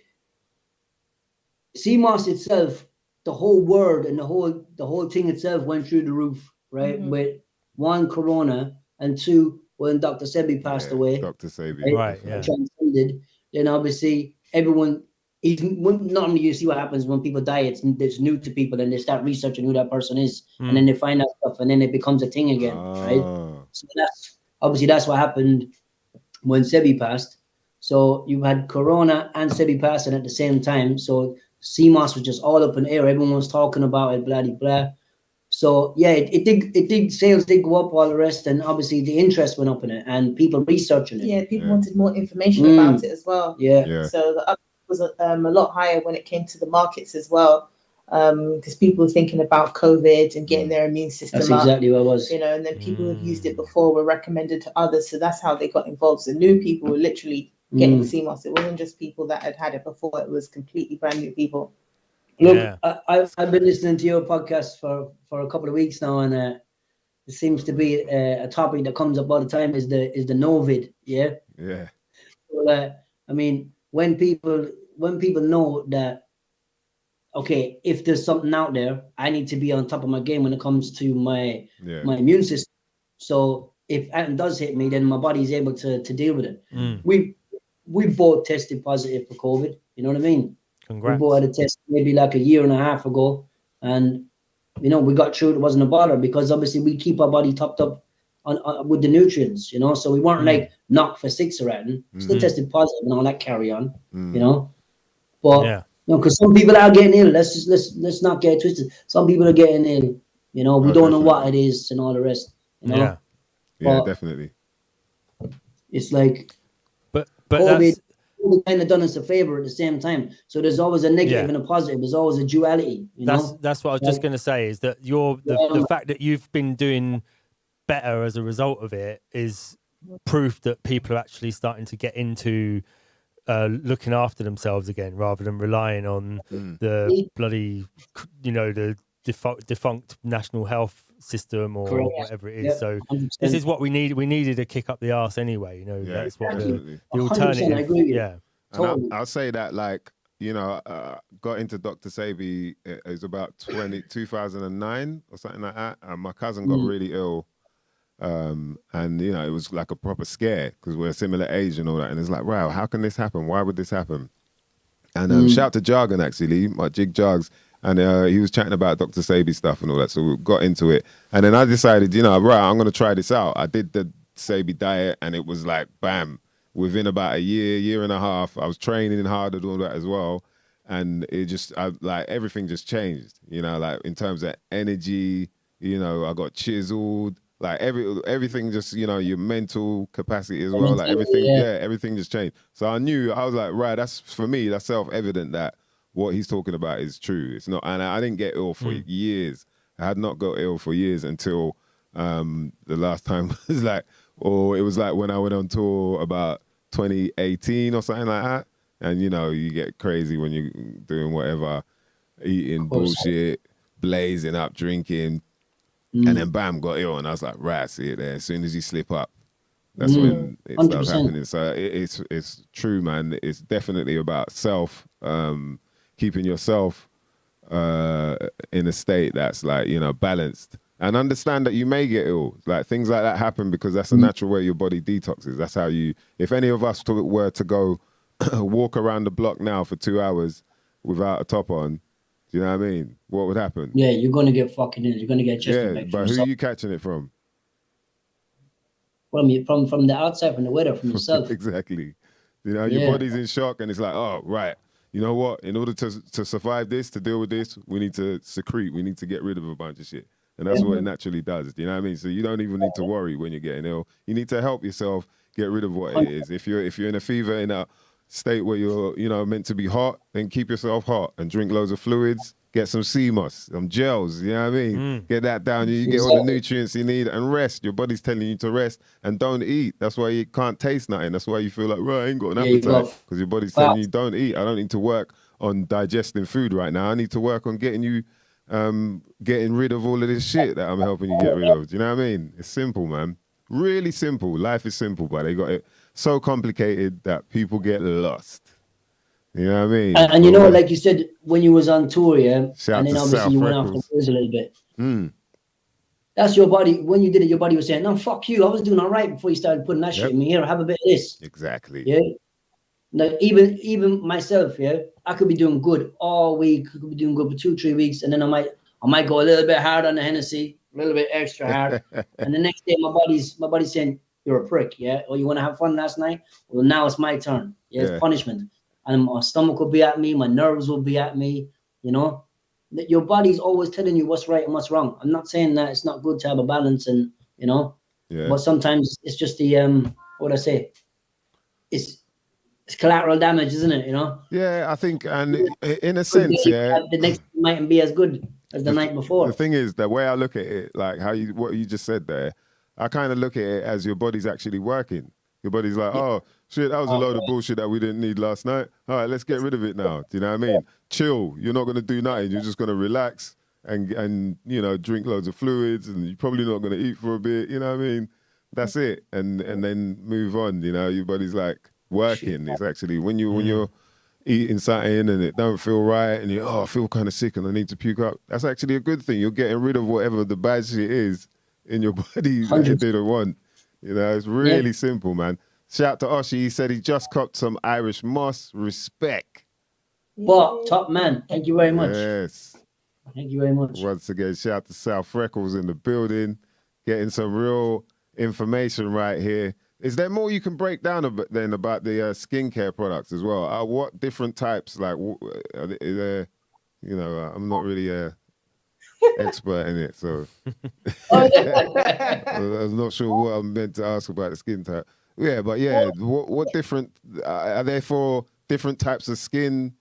sea moss itself, the whole word and the whole thing itself went through the roof, right? With one, Corona, and two, when Dr. Sebi passed away. Dr. Sebi, right? Yeah. Transcended. Then obviously everyone. Normally you see what happens when people die. It's new to people, and they start researching who that person is, and then they find out stuff, and then it becomes a thing again, right? So that's what happened when Sebi passed. So you had Corona and Sebi passing at the same time. So sea moss was just all up in the air. Everyone was talking about it, blah, blah, blah. So yeah, it did. Sales did go up, all the rest, and obviously the interest went up in it, and people researching it. Yeah, people wanted more information about it as well. Yeah. So the up was a lot higher when it came to the markets as well, because people were thinking about COVID and getting their immune system That's up. exactly what it was. And then people who've used it before were recommended to others, so that's how they got involved. So new people were literally getting sea moss. It wasn't just people that had it before; it was completely brand new people. Look, I've been listening to your podcast for a couple of weeks now, and it seems to be a topic that comes up all the time is the Novid, yeah. So, I mean, when people know that, okay, if there's something out there, I need to be on top of my game when it comes to my immune system. So if anything does hit me, then my body is able to deal with it. We both tested positive for COVID. You know what I mean? Congrats. We both had a test maybe like a year and a half ago, and you know, we got through. It wasn't a bother because obviously we keep our body topped up on with the nutrients, you know. So we weren't like knocked for 6 or anything. Still tested positive and all that carry on, you know. But Yeah. you know, because some people are getting ill. Let's not get twisted. Some people are getting ill. You know, we don't know what it is and all the rest. You know. Yeah. Yeah, But definitely. it's like But COVID that's kind of done us a favor at the same time. So there's always a negative and a positive. There's always a duality. You know. that's what I was just going to say is that the fact that you've been doing better as a result of it is proof that people are actually starting to get into looking after themselves again rather than relying on the bloody, you know, the defunct national health system or Correct. whatever it is. Yeah, so 100%. this is what we need. We needed a kick up the arse anyway. You know, Yeah, that's what definitely. the 100%, alternative. I agree with you. Yeah. Totally. I'll say that, like, you know, got into Dr. Sabi, it was about 2009 or something like that. And my cousin got really ill. And, you know, it was like a proper scare because we're a similar age and all that. And it's like, wow, how can this happen? Why would this happen? And shout to Jargon, actually, my Jig Jargs. And he was chatting about Dr. Sabi stuff and all that. So we got into it. And then I decided, you know, right, I'm going to try this out. I did the Sabi diet and it was like, bam. Within about a year and a half, I was training hard and all that as well. And it just, like, everything just changed, you know, like in terms of energy, you know, I got chiseled, like everything just, you know, your mental capacity as well, like everything, everything just changed. So I was like, right, that's, for me, that's self-evident that what he's talking about is true. It's not, and I didn't get ill for years. I had not got ill for years until the last time was like, or it was like when I went on tour about 2018 or something like that. And, you know, you get crazy when you're doing whatever, eating bullshit, blazing up, drinking, and then bam, got ill. And I was like, right, see it there. As soon as you slip up, that's when it starts 100%. happening. So it's true, man. It's definitely about self, keeping yourself in a state that's like, you know, balanced. And understand that you may get ill. Like, things like that happen because that's a natural way your body detoxes. That's how you, if any of us were to go walk around the block now for 2 hours without a top on, do you know what I mean? What would happen? Yeah, you're going to get fucking ill. You're going to get chest infection. But who are you catching it from? From the outside, from the weather, from yourself. Exactly. You know, your body's in shock and it's like, oh, right. You know what? In order to survive this, to deal with this, we need to secrete. We need to get rid of a bunch of shit. And that's what it naturally does. Do you know what I mean? So you don't even need to worry when you're getting ill. You need to help yourself get rid of what it is. If you're in a fever, in a state where you're, you know, meant to be hot, then keep yourself hot and drink loads of fluids. Get some sea moss, some gels, you know what I mean? Get that down, you get all the nutrients you need and rest. Your body's telling you to rest and don't eat. That's why you can't taste nothing. That's why you feel like, right, I ain't got an appetite, because your body's telling you don't eat. I don't need to work on digesting food right now. I need to work on getting you, getting rid of all of this shit that I'm helping you get rid of. Do you know what I mean? It's simple, man. Really simple. Life is simple, but they got it so complicated that people get lost. You know what I mean? And you know, like you said, when you was on tour, and then obviously you went off Records. the rails a little bit. That's your body. When you did it, your body was saying, no, fuck you. I was doing all right before you started putting that shit in me. Here, have a bit of this. Exactly. Yeah. Like even myself, I could be doing good all week. I could be doing good for 2-3 weeks, and then I might go a little bit hard on the Hennessy, a little bit extra hard, and the next day my body's saying, you're a prick, or you want to have fun last night? Well, now it's my turn. It's punishment. And my stomach will be at me, my nerves will be at me, you know. Your body's always telling you what's right and what's wrong. I'm not saying that it's not good to have a balance, and you know, but sometimes it's just the what I say, it's collateral damage, isn't it? You know. Yeah, I think, and in a sense, the next mightn't be as good as the night before. The thing is, the way I look at it, like what you just said there, I kind of look at it as your body's actually working. Your body's like, oh, shit, that was a load of bullshit that we didn't need last night. All right, let's get rid of it now. Do you know what I mean? Chill. You're not going to do nothing. You're just going to relax and you know, drink loads of fluids, and you're probably not going to eat for a bit. You know what I mean? That's it. And then move on. You know, your body's like working. It's actually when you're eating something and it don't feel right and you, I feel kind of sick and I need to puke up. That's actually a good thing. You're getting rid of whatever the bad shit is in your body that you didn't want. You know, it's really simple, man. Shout to Oshi. He said he just copped some Irish moss. Respect. But top man, thank you very much. Yes. Thank you very much. Once again, shout out to South Freckles in the building, getting some real information right here. Is there more you can break down about the skincare products as well? What different types? Like, is there, I'm not really a expert in it, so I was not sure what I'm meant to ask about the skin type. Yeah, but yeah, what different are there for different types of skin?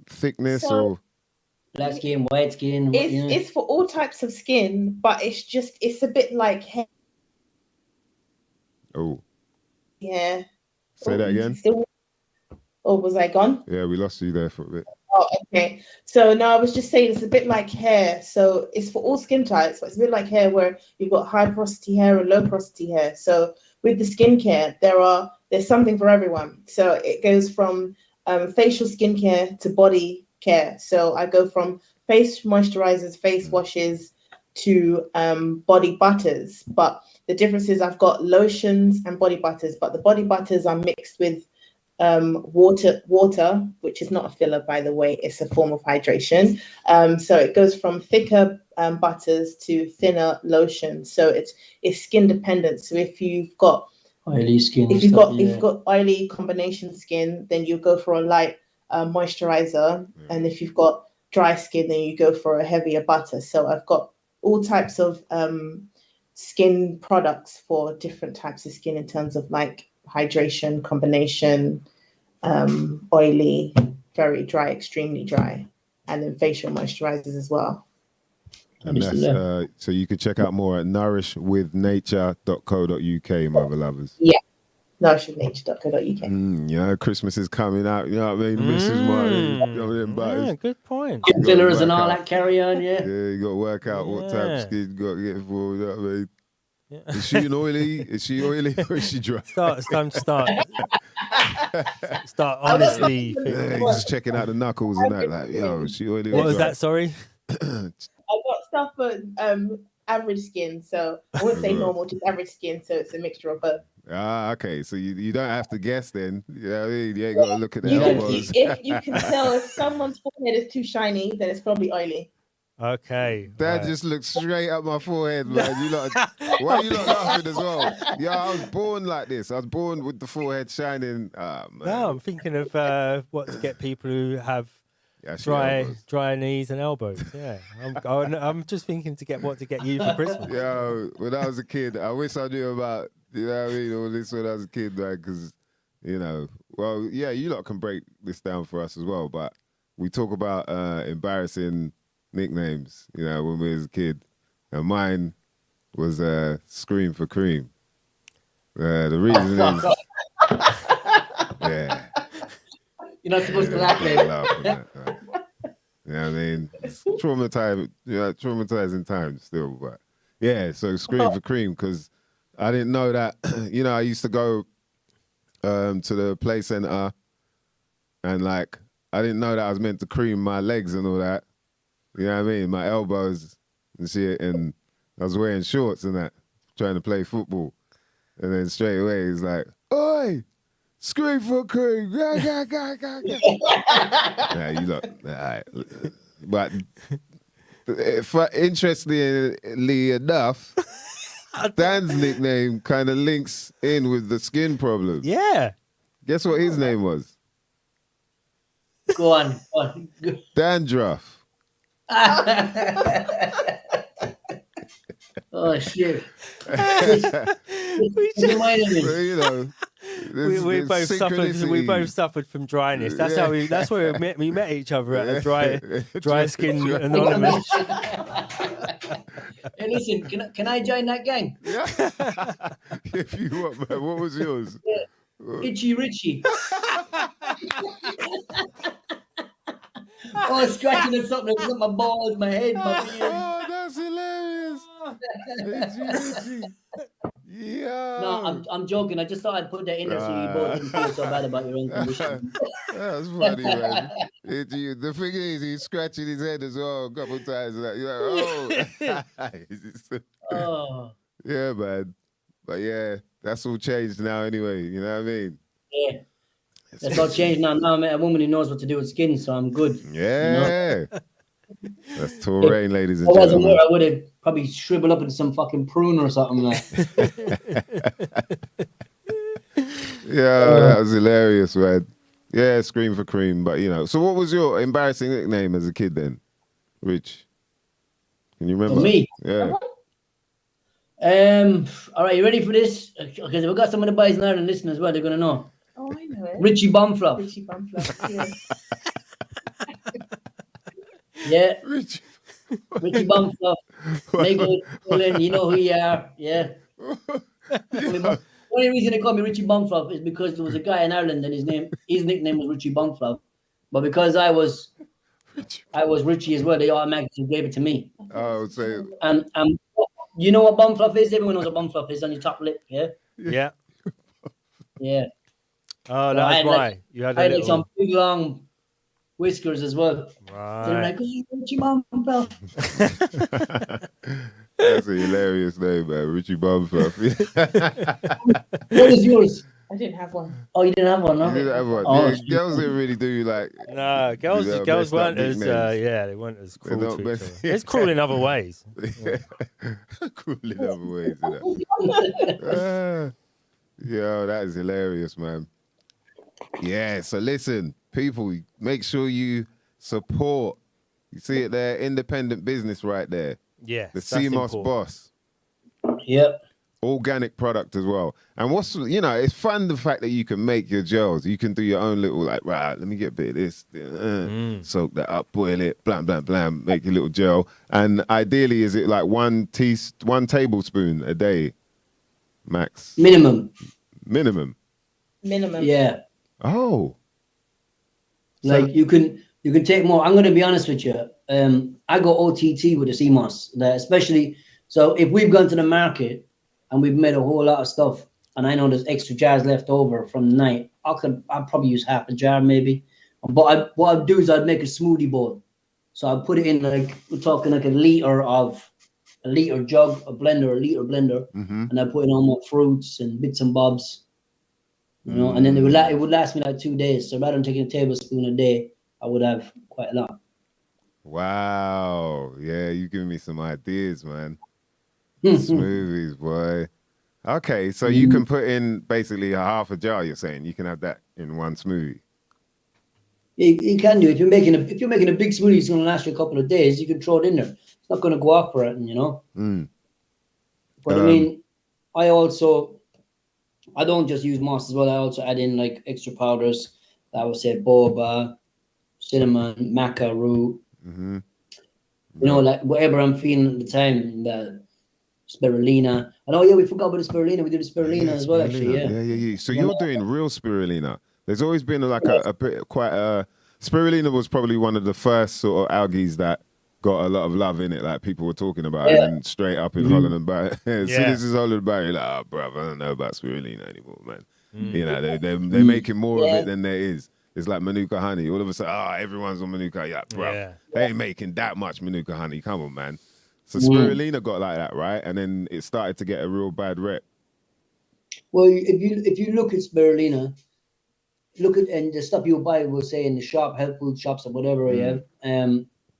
Thickness or black skin, white skin. It's for all types of skin, but it's a bit like hair. Oh. Yeah. Say that again. Was I gone? Yeah, we lost you there for a bit. Oh, okay. So no, I was just saying it's a bit like hair. So it's for all skin types, but it's a bit like hair where you've got high porosity hair and low porosity hair. So with the skincare, there's something for everyone. So it goes from facial skincare to body care. So I go from face moisturizers, face washes to body butters. But the difference is I've got lotions and body butters, but the body butters are mixed with water, which is not a filler, by the way. It's a form of hydration. So it goes from thicker butters to thinner lotions. So it's skin dependent. So if you've got oily skin, if you've got oily combination skin, then you go for a light moisturizer, and if you've got dry skin, then you go for a heavier butter. So I've got all types of skin products for different types of skin in terms of like hydration, combination, oily, very dry, extremely dry, and then facial moisturizers as well. And that's, so you can check out more at nourishwithnature.co.uk, mother lovers. Yeah, nourishwithnature.co.uk. Christmas is coming out, you know what I mean? Mrs. Martin, yeah, good point. Fillers and all that carry on, yeah. Yeah, you got to work out what type of skin you got to get for, you know what I mean? Yeah. Is she oily or is she dry? It's time to start honestly. Yeah, just checking out the knuckles and that, like, yo, is she oily? What was that? Sorry. I've got stuff for average skin, so I wouldn't say normal, just average skin. So it's a mixture of both. Ah, okay. So you don't have to guess then. You know what I mean? You ain't got to look at the elbows. If you can tell if someone's forehead is too shiny, then it's probably oily. Okay. That just looks straight up my forehead, man. Why are you not laughing as well? Yeah, I was born like this. I was born with the forehead shining. Man. No, I'm thinking of what to get people who have dry knees and elbows. Yeah, I'm just thinking to get you for Christmas. Yo, when I was a kid, I wish I knew about, you know what I mean, all this when I was a kid, man, because, well, yeah, you lot can break this down for us as well, but we talk about embarrassing nicknames, when we was a kid, and mine was Scream for Cream. The reason is, yeah. You're not supposed to laugh, man. You know what I mean? It's traumatizing times still, but yeah. So Scream for Cream, because I didn't know that. I used to go to the play center, and like I didn't know that I was meant to cream my legs and all that. You know what I mean? My elbows and shit, and I was wearing shorts and that, trying to play football, and then straight away he's like, "Oi! Scream for Cream!" Nah, you look. All right. But interestingly enough, Dan's nickname kind of links in with the skin problem. Yeah. Guess what his name was? Go on. Dandruff. Oh shit! We both suffered from dryness. That's how that's where we met each other at a dry skin anonymous. Hey, listen, can I join that gang? Yeah. If you want, man. What was yours? Itchy Richie. Oh, scratching at something. It's got my balls, my head, my beard. Oh, that's hilarious. Itchy. Yeah. No, I'm joking. I just thought I'd put that in there so you both didn't feel so bad about your own condition. That's funny, man. The thing is, he's scratching his head as well a couple of times. You're like, Oh. Yeah, man. But yeah, that's all changed now anyway. You know what I mean? Yeah. That's all changed now. Now I met a woman who knows what to do with skin, so I'm good. Yeah. That's Touraine, ladies and If I wasn't gentlemen. more, I would have probably shriveled up into some fucking prune or something like. Yeah, that was hilarious, man. Yeah, Scream for Cream, but you know. So what was your embarrassing nickname as a kid then, Rich? Can you remember? For me? Yeah. All right, you ready for this? Because we've got some of the boys in Ireland listening as well. They're gonna know. Oh, I know it. Richie Bumfluff. Richie Bumfluff. Yeah. Yeah, Rich. Richie Bumfluff. Nigga, you know who you are. Yeah. The only reason they call me Richie Bumfluff is because there was a guy in Ireland and his nickname was Richie Bumfluff. But because I was Richie as well, they automatically gave it to me. Oh, so And you know what Bumfluff is? Everyone knows what Bumfluff is on your top lip, yeah? Yeah. Yeah. Oh, So that's why you had I a had little. some big long whiskers as well. Right. So they're like, "Oh, Richie Bumfluff." that's a hilarious name, man. Richie Bumfluff. What was yours? I didn't have one. Oh, you didn't have one, no? You didn't have one. Oh, Yeah, girls didn't really do like. No, Do their girls messed up weren't as nicknames. they weren't as They're cruel not to best- each other. It's cruel in other ways. Cool in other ways, innit? Yo, that is hilarious, man. Yeah, so listen, people, make sure you support. You see it there, independent business right there. Yeah, The that's CMOS important. boss. Yep. Organic product as well. And what's, it's fun the fact that you can make your gels. You can do your own little, like, right, let me get a bit of this, soak that up, boil it, blam, blam, blam, make your little gel. And ideally, is it like one tablespoon a day, max? Minimum. Minimum. Yeah. Oh. Like you can take more. I'm gonna be honest with you. I go OTT with the CMOS, especially so if we've gone to the market and we've made a whole lot of stuff, and I know there's extra jars left over from the night, I'll probably use half a jar maybe. But what I'd do is I'd make a smoothie bowl. So I'd put it in, like, we're talking like a liter jug, a liter blender, and I put in all my fruits and bits and bobs. And then it would last me like 2 days. So rather than taking a tablespoon a day, I would have quite a lot. Wow. Yeah, you giving me some ideas, man. Smoothies, boy. Okay, so you can put in basically a half a jar, you're saying. You can have that in one smoothie. You can do it. If you're making a big smoothie, it's going to last you a couple of days. You can throw it in there. It's not going to go off for it, But I mean, I don't just use moss as well. I also add in like extra powders. I would say boba, cinnamon, maca root. Like whatever I'm feeling at the time. The spirulina. And we forgot about the spirulina. We did the spirulina as well, actually. Yeah. So you're doing real spirulina. There's always been spirulina was probably one of the first sort of algae that got a lot of love in it, like people were talking about, and then straight up in Holland and Barry. As soon as it's Holland and Barry, like, oh, bruv, I don't know about spirulina anymore, man. They're making more of it than there is. It's like Manuka honey. All of a sudden, everyone's on Manuka. Yeah, bruv, they ain't making that much Manuka honey. Come on, man. So spirulina got like that, right? And then it started to get a real bad rep. Well, if you look at spirulina, and the stuff you buy, we'll say in the shop, health food shops or whatever,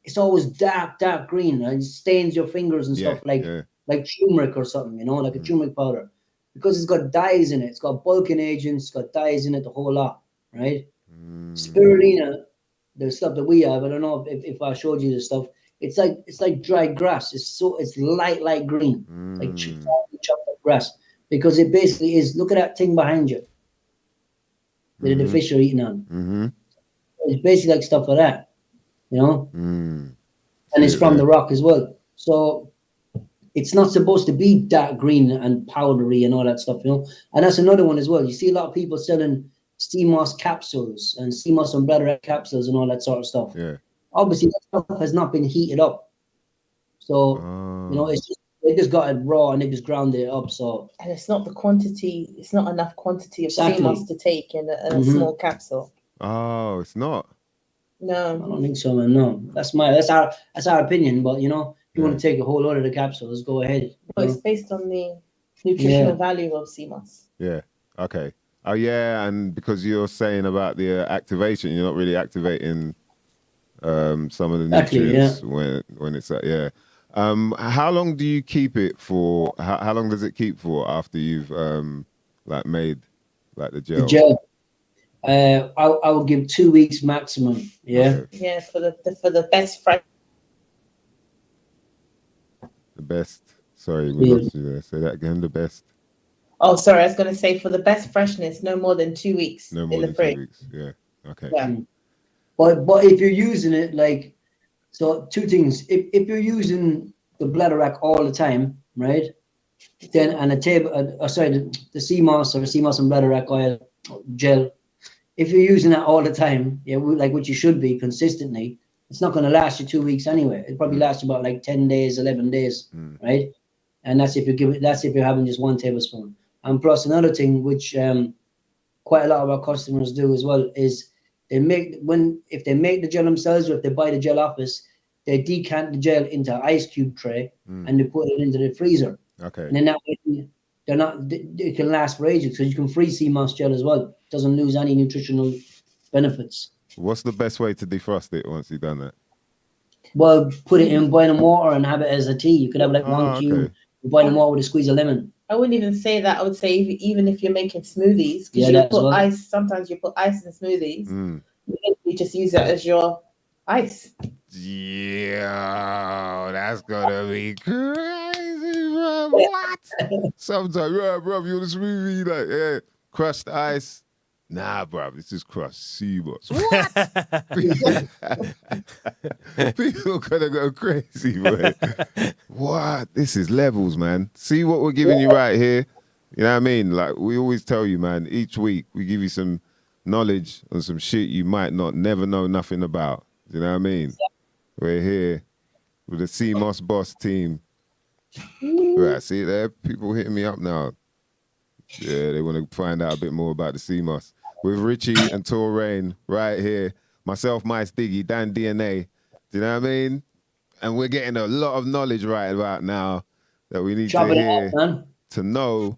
it's always dark green, and it stains your fingers and stuff like turmeric or something, like a turmeric powder, because it's got dyes in it. It's got bulking agents, it's got dyes in it, the whole lot, right? Spirulina, the stuff that we have, I don't know if I showed you the stuff. It's like dried grass. It's light green, like chopped up grass, because it basically is. Look at that thing behind you. That the fish are eating on. It's basically like stuff like that, and it's from the rock as well. So it's not supposed to be dark green and powdery and all that stuff, And that's another one as well. You see a lot of people selling CMOS capsules and CMOS umbrella capsules and all that sort of stuff. Yeah. Obviously, that stuff has not been heated up. So, they just got it raw and they just ground it up. So, and it's not the quantity. It's not enough quantity of Exactly. CMOS to take in a small capsule. Oh, it's not. No, I don't think so, man. No, that's our opinion. But if you want to take a whole load of the capsules, go ahead. But it's based on the nutritional value of CMOS. Yeah. Okay. Oh, yeah, and because you're saying about the activation, you're not really activating some of the Exactly, nutrients when it's how long do you keep it for? How long does it keep for after you've like made like the gel? The gel. I would give 2 weeks maximum. Yeah. Okay. Yeah, for the best fresh. The best. Sorry, we lost you there. Say that again. The best. Oh, sorry, I was going to say for the best freshness, no more than 2 weeks No in more the than fridge. 2 weeks. Yeah. Okay. Yeah. But if you're using it like, so two things. If you're using the bladder rack all the time, right? Then and a table, the sea moss or the sea moss and bladder rack oil gel. If you're using that all the time, like what you should be consistently, it's not going to last you 2 weeks anyway. It probably lasts about like 10 days, 11 days, right? And that's if you're having just 1 tablespoon. And plus another thing, which quite a lot of our customers do as well, is if they make the gel themselves or if they buy the gel off us, they decant the gel into an ice cube tray and they put it into the freezer. Okay. And then that way it can last for ages because you can freeze sea moss gel as well. It doesn't lose any nutritional benefits. What's the best way to defrost it once you've done that? Well, put it in boiling water and have it as a tea. You could have like 1 cube boiling water with a squeeze of lemon. I wouldn't even say that. I would say even if you're making smoothies, because you put ice. Sometimes you put ice in smoothies. You just use it as your ice. Yeah, that's gonna be crazy, bro. What? Sometimes, bro, you want a smoothie? Like, crushed ice. Nah, bro, this is crushed sea moss. What? People gonna go crazy, boy. What? This is levels, man. See what we're giving you right here? You know what I mean? Like, we always tell you, man, each week we give you some knowledge on some shit you might never know nothing about. You know what I mean? We're here with the Sea Moss Boss team. Right, see there? People hitting me up now. Yeah, they want to find out a bit more about the Sea Moss. With Richie and Torain right here. Myself, Mice Diggy, Dan DNA. Do you know what I mean? And we're getting a lot of knowledge right about now that we need to hear to know,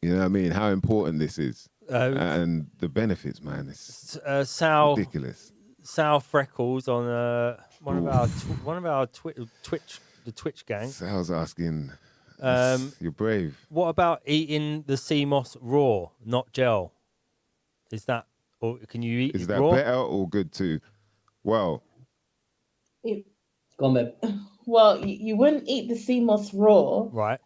you know what I mean, how important this is. And the benefits, man. It's ridiculous. Sal Freckles on one of our Twitch gang. Sal's asking, you're brave. What about eating the sea moss raw, not gel? Is that, or can you eat it raw? Is that better or good too? Well, go on, babe. Well, you wouldn't eat the sea moss raw, right?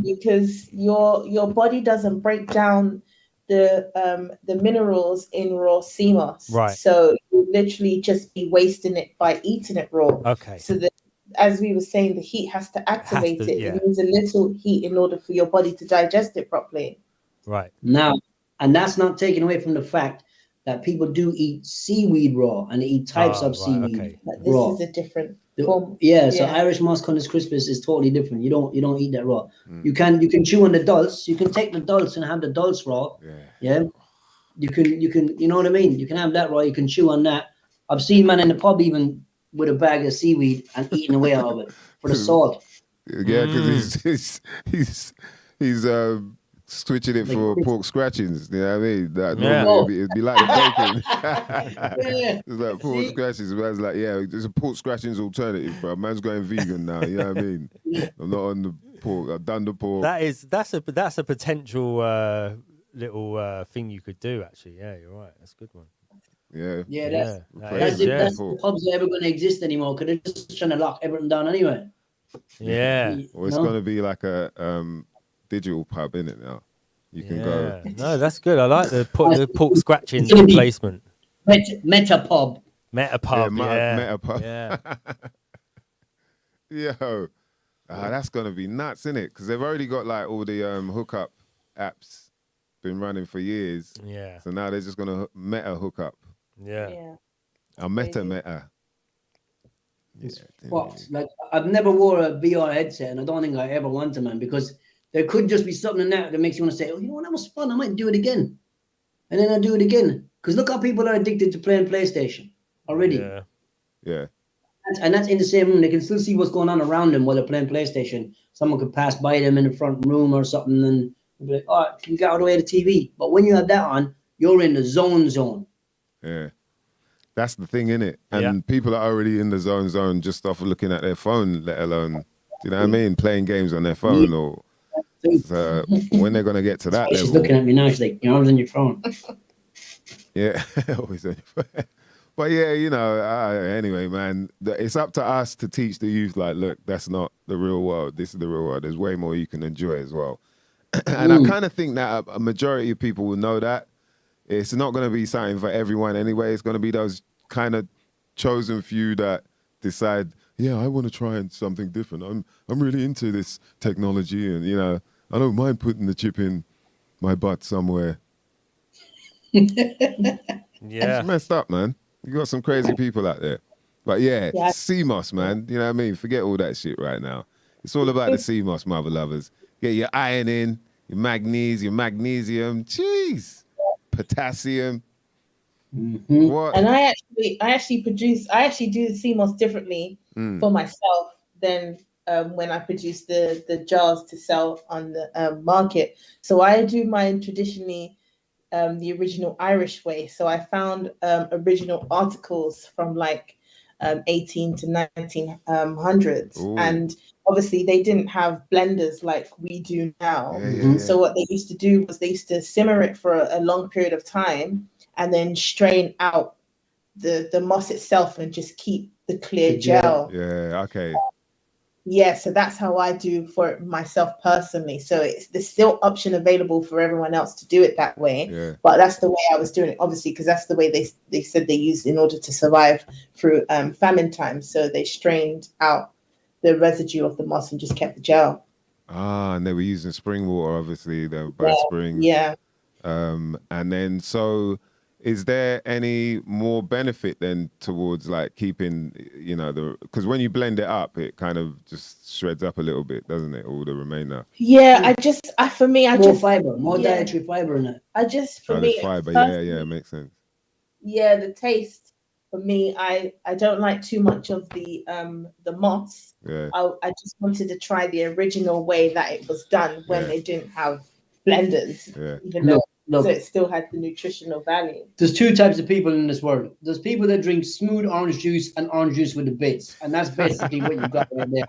Because your body doesn't break down the minerals in raw sea moss, right? So you literally just be wasting it by eating it raw. Okay. So that, as we were saying, the heat has to activate it. Yeah. It needs a little heat in order for your body to digest it properly. Right. Now, and that's not taken away from the fact that people do eat seaweed raw and they eat types of seaweed raw. This is a different form. Yeah, so Irish moss condensed crispus is totally different. You don't eat that raw. You can chew on the dulse. You can take the dulse and have the dulse raw. Yeah. You can you know what I mean? You can have that raw. You can chew on that. I've seen man in the pub even with a bag of seaweed and eating away out of it for the salt. Yeah, because he's switching it for pork scratchings. You know what I mean? That normally it'd be like the bacon. It's like pork scratchings. Man's like, there's a pork scratchings alternative, bro. Man's going vegan now. You know what I mean? I'm not on the pork. I've done the pork. That's a potential little thing you could do. Actually, yeah, you're right. That's a good one. That's the pubs are ever going to exist anymore because they're just trying to lock everything down anyway. Yeah. Well, it's going to be like a digital pub, isn't it now? You can go. No, that's good. I like the pork scratchings replacement. Meta pub. Meta pub. Meta pub. Yeah. Yo, that's going to be nuts, isn't it? Because they've already got like all the hookup apps been running for years. Yeah. So now they're just going to meta hookup. Yeah. A meta. Like I've never wore a VR headset, and I don't think I ever want to, man, because there could just be something in that makes you want to say, oh, you know what, that was fun. I might do it again, and then I do it again. Because look how people are addicted to playing PlayStation already. Yeah. And that's in the same room. They can still see what's going on around them while they're playing PlayStation. Someone could pass by them in the front room or something, and be like, oh, can you get out of the way of the TV? But when you have that on, you're in the zone. Yeah. That's the thing, innit? And people are already in the zone just off of looking at their phone, let alone, do you know what I mean? Playing games on their phone or so when they're gonna get to that level. She's looking at me now. She's like, "You're always on your phone." Yeah, always on your phone. But yeah, you know, anyway, man, it's up to us to teach the youth, like, look, that's not the real world. This is the real world. There's way more you can enjoy as well. And I kind of think that a majority of people will know that. It's not going to be something for everyone anyway. It's going to be those kind of chosen few that decide, yeah, I want to try something different. I'm really into this technology, and, you know, I don't mind putting the chip in my butt somewhere. Yeah. It's messed up, man. You got some crazy people out there. But yeah, CMOS, man. You know what I mean? Forget all that shit right now. It's all about the CMOS, mother lovers. Get your iron in, your magnesium, jeez, potassium. What? And I actually do the CMOS differently for myself than when I produce the jars to sell on the market. So I do mine traditionally the original Irish way. So I found original articles from like 18 to 1900s. And obviously they didn't have blenders like we do now. So what they used to do was they used to simmer it for a long period of time and then strain out the moss itself and just keep the clear gel. Yeah, okay. Yeah, so that's how I do for it myself personally. So there's still option available for everyone else to do it that way. Yeah. But that's the way I was doing it, obviously, because that's the way they said they used in order to survive through famine times. So they strained out the residue of the moss and just kept the gel. Ah, and they were using spring water, obviously, by springs. Yeah. And then, so is there any more benefit then towards like keeping, you know, because when you blend it up, it kind of just shreds up a little bit, doesn't it? All the remainder. Yeah, more fiber, more dietary fiber in it. Fiber, yeah, makes sense. Yeah, the taste for me, I don't like too much of the moss. Yeah. I just wanted to try the original way that it was done when they didn't have blenders. Yeah. Even though so it still had the nutritional value. There's two types of people in this world. There's people that drink smooth orange juice and orange juice with the bits, and that's basically what you got right there.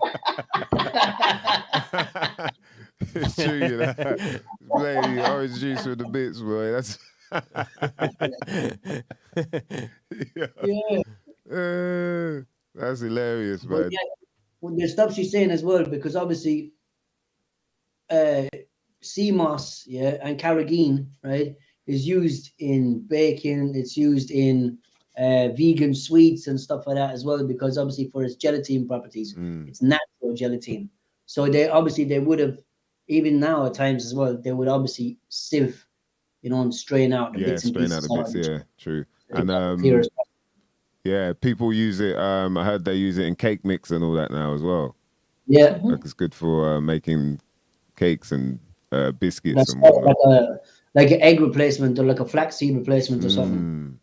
It's true, you know. Lady, orange juice with the bits, boy. That's that's hilarious, man. Yeah, well, there's stuff she's saying as well, because obviously CMOS, and carrageen, right, is used in baking. It's used in vegan sweets and stuff like that as well, because obviously for its gelatin properties, it's natural gelatin. So they would have, even now at times as well, they would obviously sieve, you know, and strain out the bits. Strain out the bits. Yeah, true. And yeah, people use it. I heard they use it in cake mix and all that now as well. Yeah, like it's good for making cakes and biscuits. That's and whatnot. like an egg replacement or like a flaxseed replacement or something.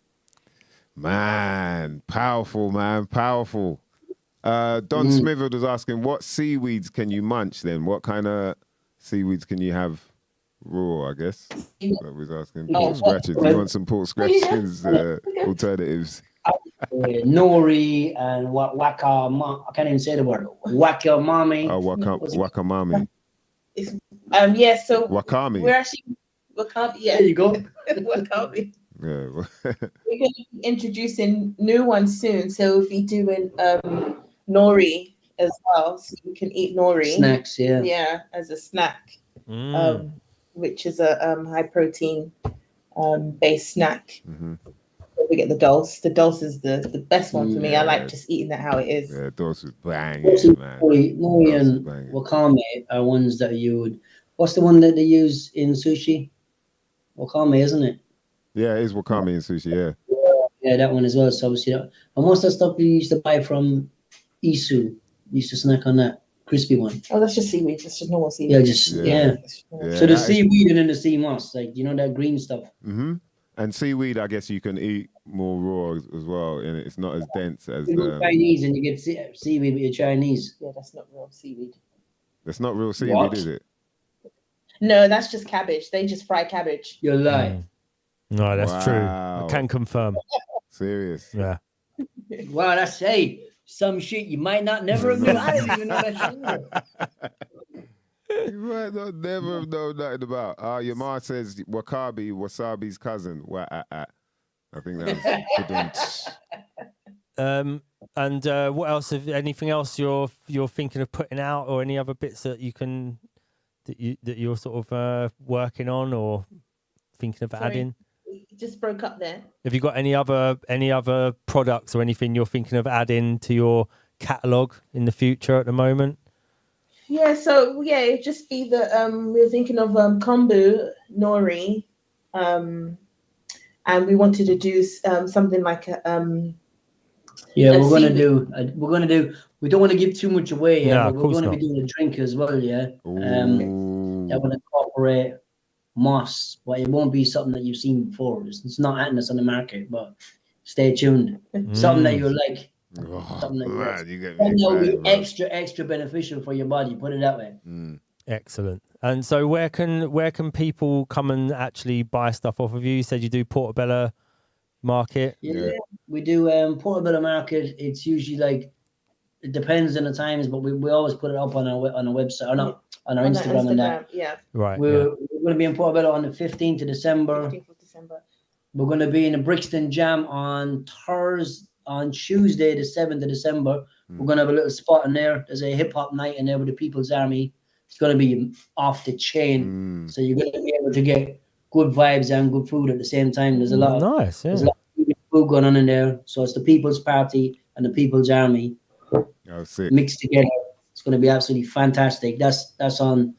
Man, powerful, man, powerful. Don Smithfield was asking, what seaweeds can you munch then? What kind of seaweeds can you have raw, I guess? That was asking. Pork scratchings. Do you want some pork scratchings alternatives? Nori and waka. I can't even say the word. Wakamami. Oh, wakamami. So wakami. We're actually wakami. Yeah, there you go. Wakami. Yeah. We're going to be introducing new ones soon, so we'll be doing nori as well, so you can eat nori snacks. Yeah, as a snack, which is a high protein based snack. We get the dulse. The dulse is the best one for me. I like just eating that how it is. Yeah, dulse is banging, man. Nori and wakame are ones that you would. What's the one that they use in sushi? Wakame, isn't it? Yeah, it is wakame in sushi. Yeah, that one as well. So obviously, and most of the stuff we used to buy from Isu, we used to snack on that crispy one. Oh, that's just seaweed. That's just normal seaweed. Yeah. So the seaweed and then the sea moss, like, you know, that green stuff. And seaweed, I guess you can eat more raw as well, and it's not as dense as Chinese, and you get seaweed with your Chinese. Yeah, that's not real seaweed. That's not real seaweed, is it? No, that's just cabbage. They just fry cabbage. You're lying. No, that's true. I can confirm. Serious. Yeah. Wow, that's some shit you might not never have known. I didn't even know that shit either. You might not never have known nothing about. Your ma says Wasabi's cousin. I think that was. And what else? Anything else you're thinking of putting out, or any other bits that you're sort of working on or thinking of adding? It just broke up there. Have you got any other products or anything you're thinking of adding to your catalog in the future at the moment? Yeah, so it'd just be the we're thinking of kombu nori, and we wanted to do something like a we're gonna do. We don't want to give too much away yet, No, but we're gonna be doing a drink as well. Yeah, that will incorporate moss, but it won't be something that you've seen before. It's not Atlas on the market, but stay tuned. Something that you like. Something that you get me excited, will be bro. extra beneficial for your body. Put it that way. Excellent. And so, where can people come and actually buy stuff off of you? You said you do Portobello Market. Yeah, we do Portobello Market. It's usually like, it depends on the times, but we always put it up on our website, or not on our Instagram and that. Yeah. Right. We're going to be in Portobello on the 15th of December. 15th of December. We're going to be in the Brixton Jam on Tuesday, the 7th of December. We're going to have a little spot in there. There's a hip hop night in there with the People's Army. It's going to be off the chain. So you're going to be able to get good vibes and good food at the same time. There's a lot of nice. Yeah. There's a lot of food going on in there. So it's the People's Party and the People's Army mixed together. It's going to be absolutely fantastic. That's on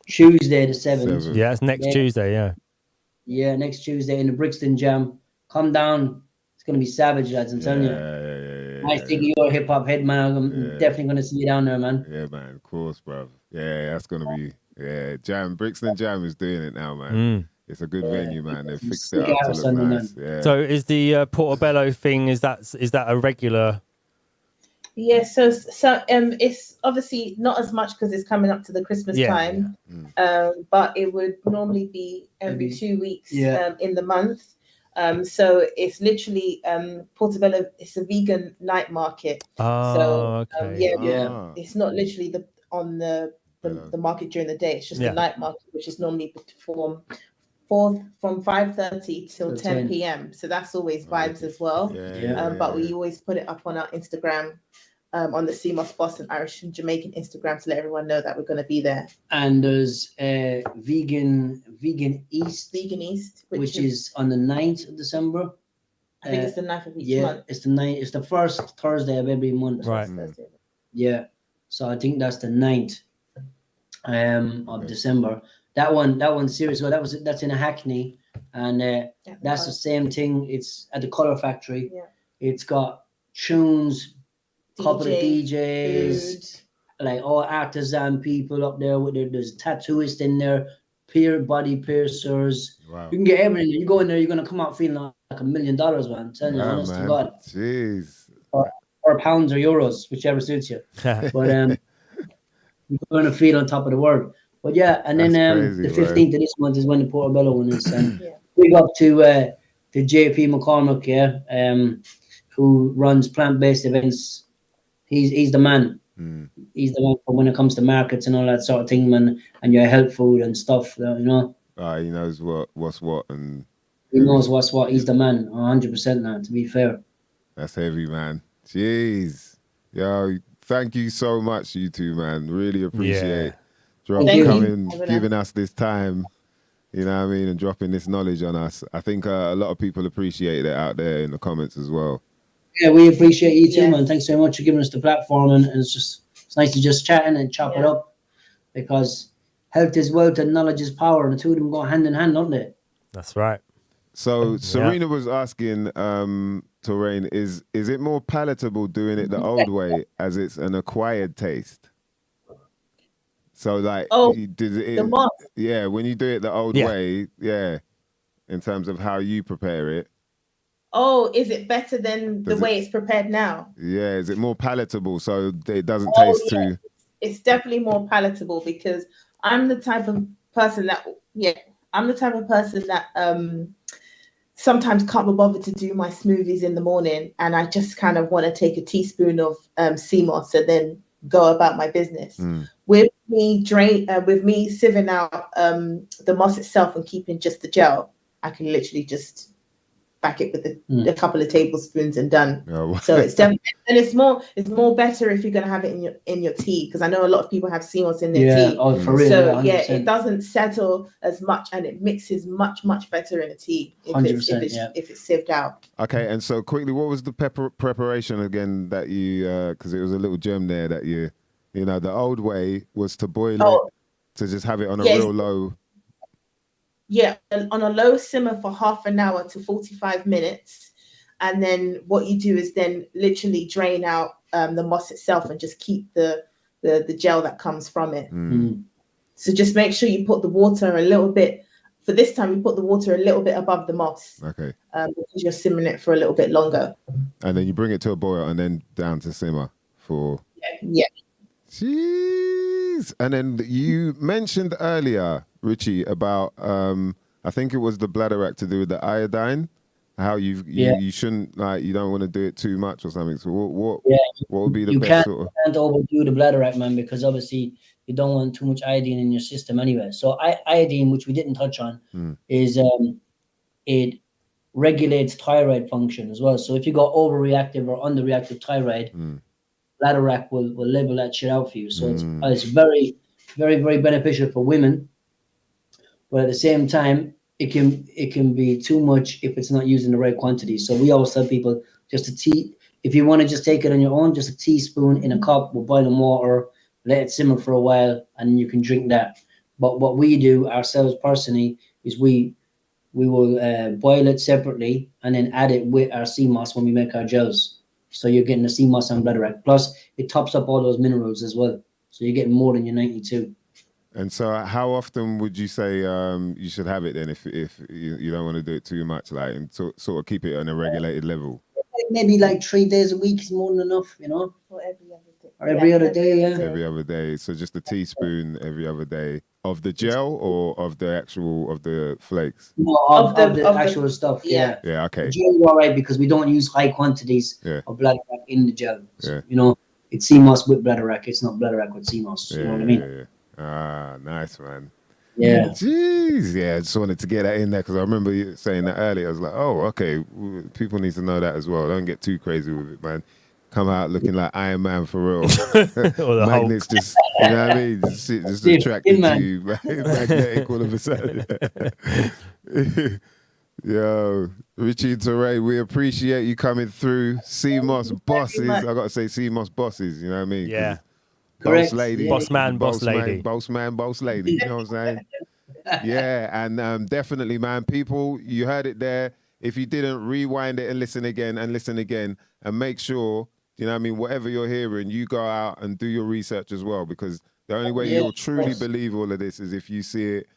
Tuesday the 7th. Yeah, it's next Tuesday. Yeah. Yeah, next Tuesday in the Brixton Jam. Come down. It's going to be savage, lads. I'm telling you. Nice thinking you're a hip hop head, man. I'm definitely going to see you down there, man. Yeah, man. Of course, bro. Yeah, that's going to be Jam. Brixton Jam is doing it now, man. It's a good venue, man. They've fixed it up to look nice. Yeah. So is the Portobello thing? Is that a regular? Yeah, so it's obviously not as much because it's coming up to the Christmas time, but it would normally be every 2 weeks in the month. So it's literally Portobello. It's a vegan night market. It's not literally on the market during the day. It's just the night market, which is normally from 5:30 till 10 p.m. So that's always vibes as well. But we always put it up on our Instagram, on the CMOS Boston Irish and Jamaican Instagram, to let everyone know that we're going to be there. And there's Vegan East, which is on the 9th of December. I think it's the 9th of each month. It's the 9th. It's the first Thursday of every month. Right. Yeah. So I think that's the 9th of December. That one's serious. So that's in a Hackney, and that's the same thing. It's at the Colour Factory. Yeah. It's got tunes, couple of DJs, like all artisan people up there. There's tattooists in there, body piercers. Wow. You can get everything. You go in there, you're gonna come out feeling like $1 million, man. Tell you, honest to God. Jeez. Or pounds or euros, whichever suits you. But you're gonna feel on top of the world. But yeah, and then the 15th of this month is when the Portobello one is. Big up to JP McCormick, who runs plant-based events. He's the man. He's the one for when it comes to markets and all that sort of thing, man. And your health food and stuff, you know. He knows what's what, and he knows what's what. He's the man, 100% now. To be fair, that's heavy, man. Jeez, yo, thank you so much, you two, man. Really appreciate coming, giving us this time. You know what I mean, and dropping this knowledge on us. I think a lot of people appreciate it out there in the comments as well. Yeah, we appreciate you too, man. Thanks so much for giving us the platform, and it's nice to just chat and chop it up, because health is wealth and knowledge is power, and the two of them go hand in hand, don't they? That's right. So Serena was asking, Torain, is it more palatable doing it the old way, as it's an acquired taste? So like, the moss. Yeah, when you do it the old way, in terms of how you prepare it. Oh, is it better than the way it's prepared now? Yeah, is it more palatable so it doesn't taste too? It's definitely more palatable, because I'm the type of person that sometimes can't be bothered to do my smoothies in the morning, and I just kind of want to take a teaspoon of sea moss and then go about my business. With me sieving out the moss itself and keeping just the gel, I can literally just back it with a couple of tablespoons and done. Oh. So it's definitely, and it's more better if you're gonna have it in your tea, because I know a lot of people have sea moss in their tea. Oh, for real. So yeah, it doesn't settle as much, and it mixes much better in a tea if it's sieved out. Okay, and so quickly, what was the preparation again that you? Because it was a little gem there that you know, the old way was to boil it, to just have it on a real low. Yeah, on a low simmer for half an hour to 45 minutes. And then what you do is then literally drain out the moss itself and just keep the gel that comes from it. So just make sure you put the water a little bit, for this time you put the water a little bit above the moss. Okay. Because you're simmering it for a little bit longer. And then you bring it to a boil and then down to simmer for... Yeah. Jeez. And then you mentioned earlier, Richie, about I think it was the bladder to do with the iodine, how you shouldn't, like, you don't want to do it too much or something. So what would be the best sort of... You can't overdo the bladder man, because obviously you don't want too much iodine in your system anyway. So iodine, which we didn't touch on, is it regulates thyroid function as well. So if you got overreactive or underreactive thyroid, bladder will level that shit out for you. So it's very, very, very beneficial for women. But at the same time, it can be too much if it's not used in the right quantity. So we always tell people just if you want to just take it on your own, just a teaspoon in a cup with boiling water, let it simmer for a while, and you can drink that. But what we do ourselves personally is we will boil it separately and then add it with our sea moss when we make our gels. So you're getting the sea moss and bladder. Plus, it tops up all those minerals as well. So you're getting more than your 92. And so how often would you say you should have it then if you don't want to do it too much, like, and sort of keep it on a regulated level? Maybe like 3 days a week is more than enough, you know? Or every other day. Or every other day, yeah. Every other day. So just a teaspoon every other day of the gel or of the flakes? No, of the actual stuff, yeah. Yeah, okay. The gel is all right because we don't use high quantities of bladder in the gel. So, you know, it's sea moss with bladder. It's not bladder with sea moss. You know what I mean? Yeah. Ah, nice, man. Yeah. Jeez. Yeah, I just wanted to get that in there because I remember you saying that earlier. I was like, oh, okay. People need to know that as well. Don't get too crazy with it, man. Come out looking like Iron Man for real. Magnets just, you know what I mean? Just attracted to you. Magnetic all of a sudden. Yo, Richie and Teray, we appreciate you coming through. CMOS bosses. I got to say CMOS bosses, you know what I mean? Yeah. Boss lady. Boss man, boss lady. Boss man, boss lady. You know what I'm saying? Yeah, and definitely, man. People, you heard it there. If you didn't, rewind it and listen again and make sure, you know what I mean, whatever you're hearing, you go out and do your research as well, because the only way you'll truly believe all of this is if you see it.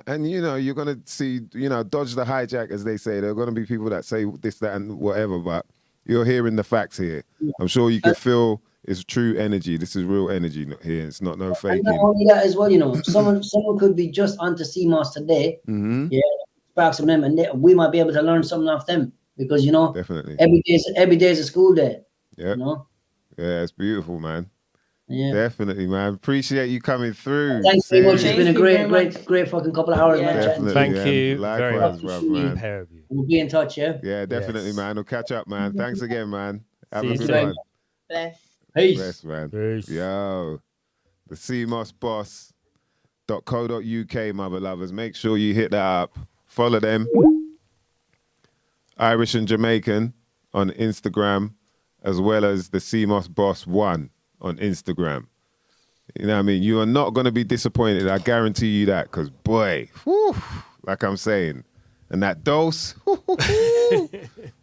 And, you know, you're going to see, you know, dodge the hijack, as they say. There are going to be people that say this, that, and whatever, but you're hearing the facts here. I'm sure you can feel it's true energy. This is real energy here. It's not no faking. And not only that as well, you know, someone could be just onto CMOS today. Yeah, sparks from them, and we might be able to learn something off them, because, you know, definitely every day is a school day. Yeah, you know? Yeah, it's beautiful, man. Yeah, definitely, man. Appreciate you coming through. Thanks very much. It's been a great fucking couple of hours, man. Thank you. Likewise, bro, man. We'll be in touch, yeah. Yeah, definitely, man. We'll catch up, man. Thanks again, man. Have a good one. Bless. Peace. Bless, man. Peace. Yo, the cmossboss.co.uk, mother lovers. Make sure you hit that up. Follow them. Irish and Jamaican on Instagram, as well as the CMOS Boss 1 on Instagram. You know what I mean? You are not going to be disappointed. I guarantee you that, because, boy, whew, like I'm saying, and that dose,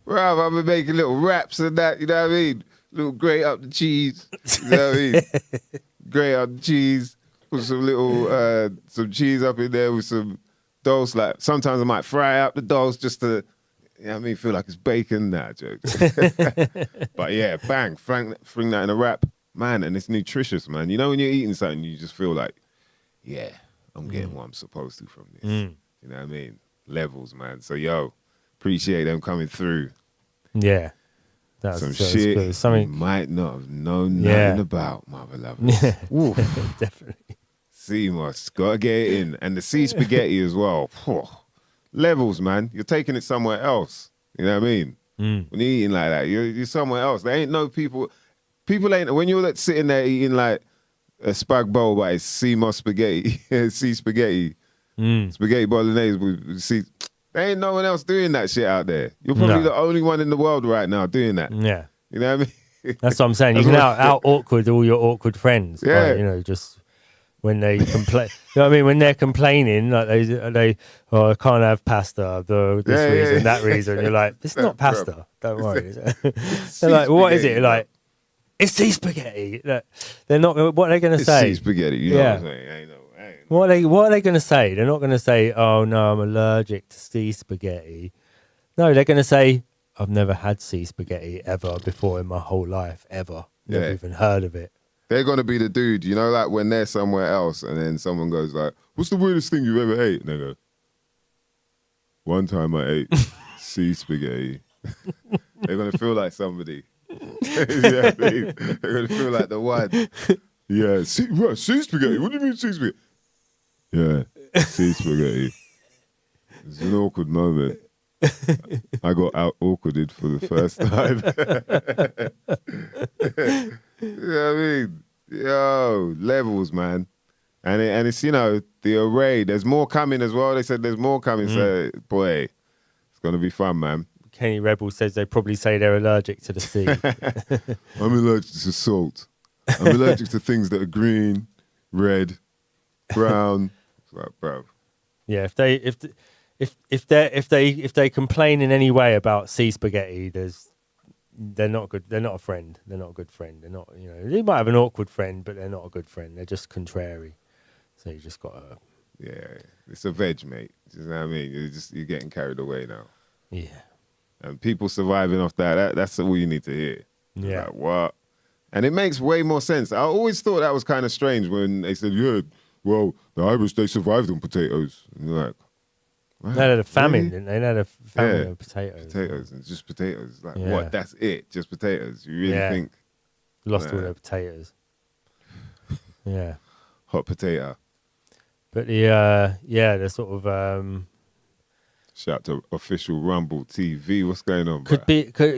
bro, I've been making little wraps and that, you know what I mean? Little grate up the cheese, you know what I mean? Grate up the cheese, put some little, some cheese up in there with some dose. Like, sometimes I might fry up the dose just to, you know what I mean, feel like it's bacon. Nah, jokes. But yeah, bang, fling that in a wrap. Man, and it's nutritious, man. You know when you're eating something, you just feel like, yeah, I'm getting what I'm supposed to from this. You know what I mean? Levels, man. So, yo, Appreciate them coming through. Yeah. That's Some that's shit good. you Something. might not have known Yeah. nothing about, mother lovers. Yeah. Oof. Definitely. CMOS, gotta get it in. And the sea spaghetti as well. Phew. Levels, man. You're taking it somewhere else. You know what I mean? Mm. When you're eating like that, you're somewhere else. There ain't no people. People ain't, when you're like sitting there eating like a spag bowl, but it's CMOS spaghetti, sea spaghetti, spaghetti bolognese with sea. There ain't no one else doing that shit out there. You're probably the only one in the world right now doing that. Yeah. You know what I mean? That's what I'm saying. You can out awkward all your awkward friends. Yeah. By, you know, just when they complain. You know what I mean? When they're complaining, like they oh, I can't have pasta for this reason, that reason. You're like, it's not pasta. Don't worry. They're like, well, what is it? Like, it's sea spaghetti. Like, they're not. What are they going to say? Sea spaghetti. You know what I'm saying? I ain't know. What are they going to say? They're not going to say, "Oh no, I'm allergic to sea spaghetti." No, they're going to say, "I've never had sea spaghetti ever before in my whole life, ever. Never even heard of it." They're going to be the dude, you know, like when they're somewhere else and then someone goes like, "What's the weirdest thing you've ever ate?" And they go, "One time I ate sea spaghetti." They're going to feel like somebody. You know what I mean? They're going to feel like the one. Yeah, sea spaghetti? What do you mean sea spaghetti? Yeah, sea spaghetti. It's an awkward moment. I got out awkwarded for the first time. You know what I mean? Yo, levels, man. And it's, you know, the array. There's more coming as well. They said there's more coming. So, boy, it's going to be fun, man. Kenny Rebel says they probably say they're allergic to the sea. I'm allergic to salt. I'm allergic to things that are green, red, brown. It's like, bro. Yeah, if they complain in any way about sea spaghetti, they're not good. They're not a friend. They're not a good friend. They're not. You know, they might have an awkward friend, but they're not a good friend. They're just contrary. So you just gotta. Yeah, it's a veg, mate. You know what I mean? You're getting carried away now. Yeah. And people surviving off that's all you need to hear. Yeah. Like, what? And it makes way more sense. I always thought that was kind of strange when they said, yeah, well, the Irish, they survived on potatoes. And you're like, wow, They had a famine, really? didn't they? They had a famine of potatoes. Potatoes, and just potatoes. Like, Yeah. what? That's it? Just potatoes? You really think? Lost all their potatoes. Yeah. Hot potato. But the sort of Shout to official Rumble TV. What's going on,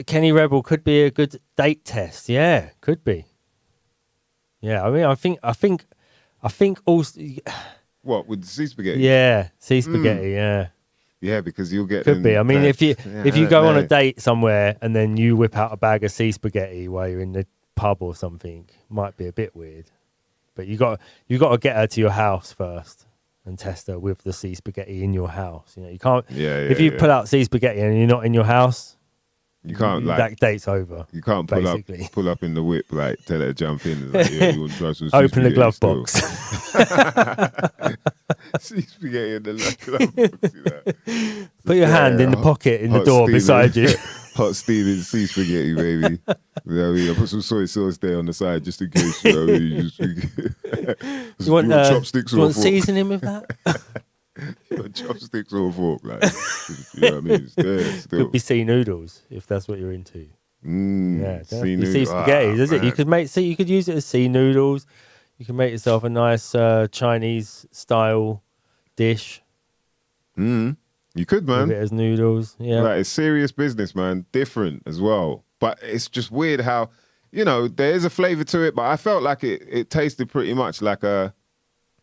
Kenny Rebel could be a good date test. Yeah, could be. Yeah, I mean, I think also. What, with the sea spaghetti? Yeah, sea spaghetti. Yeah, yeah, because you'll get. Could be. I mean, if you go on a date somewhere and then you whip out a bag of sea spaghetti while you're in the pub or something, might be a bit weird. But you got to get her to your house first and test her with the sea spaghetti in your house. You know, you can't. If you pull out sea spaghetti and you're not in your house, you can't that date's over. You can't pull up in the whip, like tell her to jump in. And like, you want to try some open the glove still. box. Sea spaghetti in the glove box. You know? Put your hand in the pocket in the door beside you. Hot steaming sea spaghetti, baby. You know what I mean? I put some soy sauce there on the side just in case. You know what I mean? You want chopsticks or a fork? Seasoning with that? You want chopsticks or a fork? Like, you know what I mean? It's there still. Could be sea noodles if that's what you're into. Yeah, sea spaghetti, is it? You could use it as sea noodles. You can make yourself a nice Chinese style dish. You could, man. With it as noodles. Yeah, like, it's serious business, man. Different as well, but it's just weird how, you know, there is a flavor to it. But I felt like it tasted pretty much like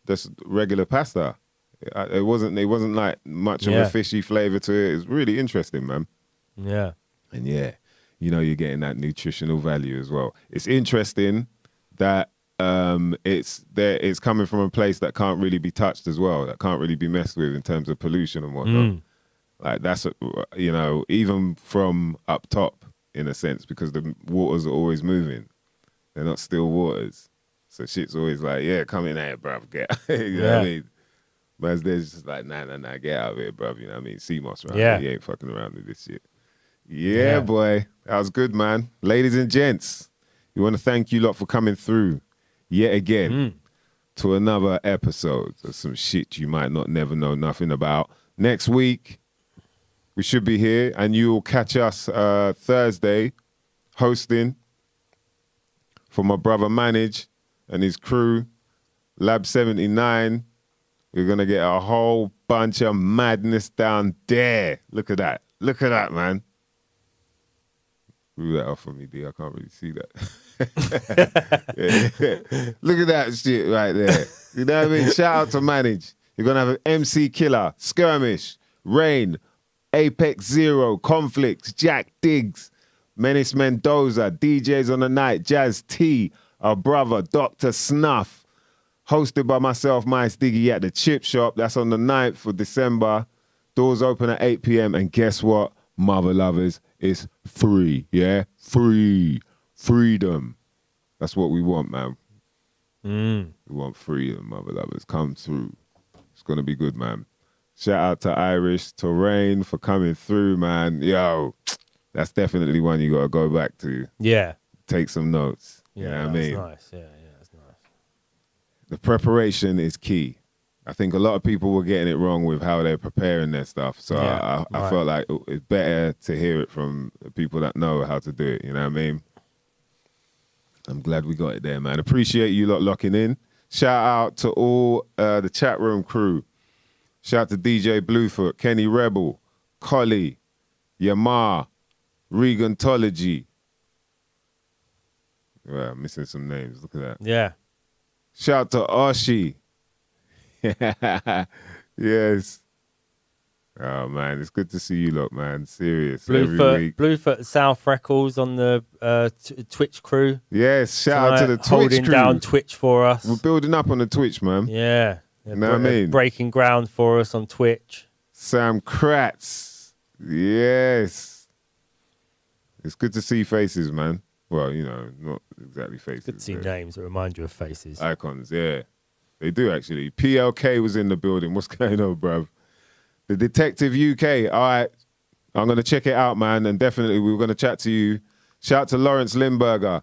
just regular pasta. It wasn't like much of a fishy flavor to it. It's really interesting, man. Yeah, and you know, you're getting that nutritional value as well. It's interesting that it's coming from a place that can't really be touched as well, that can't really be messed with in terms of pollution and whatnot. Like, that's, you know, even from up top in a sense, because the waters are always moving. They're not still waters. So shit's always like, yeah, come in here, bruv, get you know what I mean? But there's just like, nah, get out of here, bruv, you know what I mean? CMOS, right? Yeah. You ain't fucking around with this shit. Yeah, boy. That was good, man. Ladies and gents, we want to thank you lot for coming through yet again to another episode of some shit you might not never know nothing about. Next week, we should be here, and you will catch us Thursday hosting for my brother Manage and his crew, Lab 79. We're going to get a whole bunch of madness down there. Look at that. Look at that, man. Move that off for me, D. I can't really see that. Yeah. Look at that shit right there. You know what I mean? Shout out to Manage. You're going to have an MC Killer, Skirmish, Rain, Apex Zero, Conflicts, Jack Diggs, Menace Mendoza, DJs on the night, Jazz T, our brother, Dr. Snuff, hosted by myself, Mice Diggy, at the Chip Shop. That's on the 9th of December. Doors open at 8 p.m. And guess what, mother lovers? It's free, yeah? Free. Freedom. That's what we want, man. We want freedom, mother lovers. Come through. It's going to be good, man. Shout out to Irish, to Rain for coming through, man. Yo, that's definitely one you got to go back to. Yeah. Take some notes. Yeah, you know what I that's mean? nice. Yeah, that's nice. The preparation is key. I think a lot of people were getting it wrong with how they're preparing their stuff. So I felt like it's better to hear it from the people that know how to do it. You know what I mean? I'm glad we got it there, man. Appreciate you lot locking in. Shout out to all the chat room crew. Shout out to DJ Bluefoot, Kenny Rebel, Collie, Yamar, Regantology. Well, I'm missing some names. Look at that. Yeah. Shout out to Oshi. Yes. Oh, man. It's good to see you lot, man. Serious. Every week. Bluefoot South Freckles on the Twitch crew. Yes. Shout out to the Twitch holding crew. down Twitch for us. We're building up on the Twitch, man. Yeah. You know what I mean? Breaking ground for us on Twitch. Sam Kratz. Yes. It's good to see faces, man. Well, you know, not exactly faces. Good to see names that remind you of faces. Icons, yeah. They do, actually. PLK was in the building. What's going on, bruv? The Detective UK. All right. I'm going to check it out, man. And definitely we're going to chat to you. Shout out to Lawrence Limburger.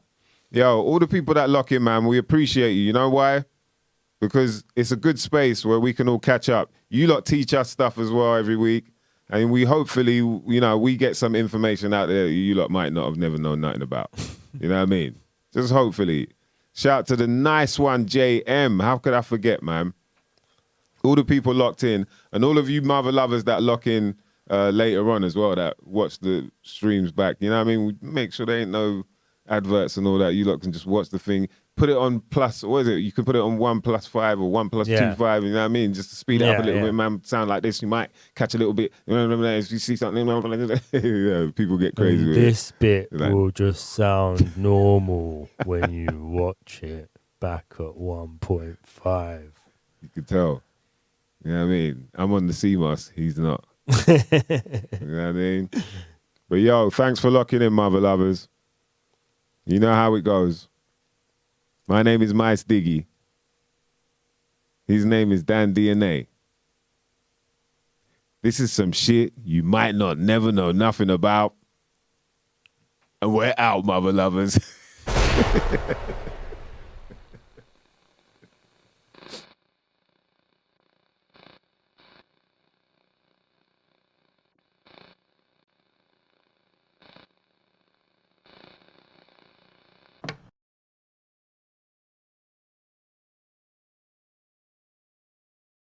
Yo, all the people that lock in, man, we appreciate you. You know why? Because it's a good space where we can all catch up. You lot teach us stuff as well every week. And we hopefully, you know, we get some information out there you lot might not have never known nothing about. You know what I mean? Just hopefully. Shout out to the nice one, JM. How could I forget, man? All the people locked in. And all of you mother lovers that lock in later on as well, that watch the streams back. You know what I mean? We make sure there ain't no adverts and all that. You lot can just watch the thing. Put it on plus, what is it? You can put it on 1+5 or 1+25, you know what I mean? Just to speed it up a little bit, man. Sound like this, you might catch a little bit. You know, if you see something, yeah, people get crazy with this bit like, will just sound normal when you watch it back at 1.5. You can tell. You know what I mean? I'm on the CMOS, he's not. You know what I mean? But yo, thanks for locking in, mother lovers. You know how it goes. My name is Mice Diggy. His name is Dan DNA. This is some shit you might not never know nothing about. And we're out, mother lovers.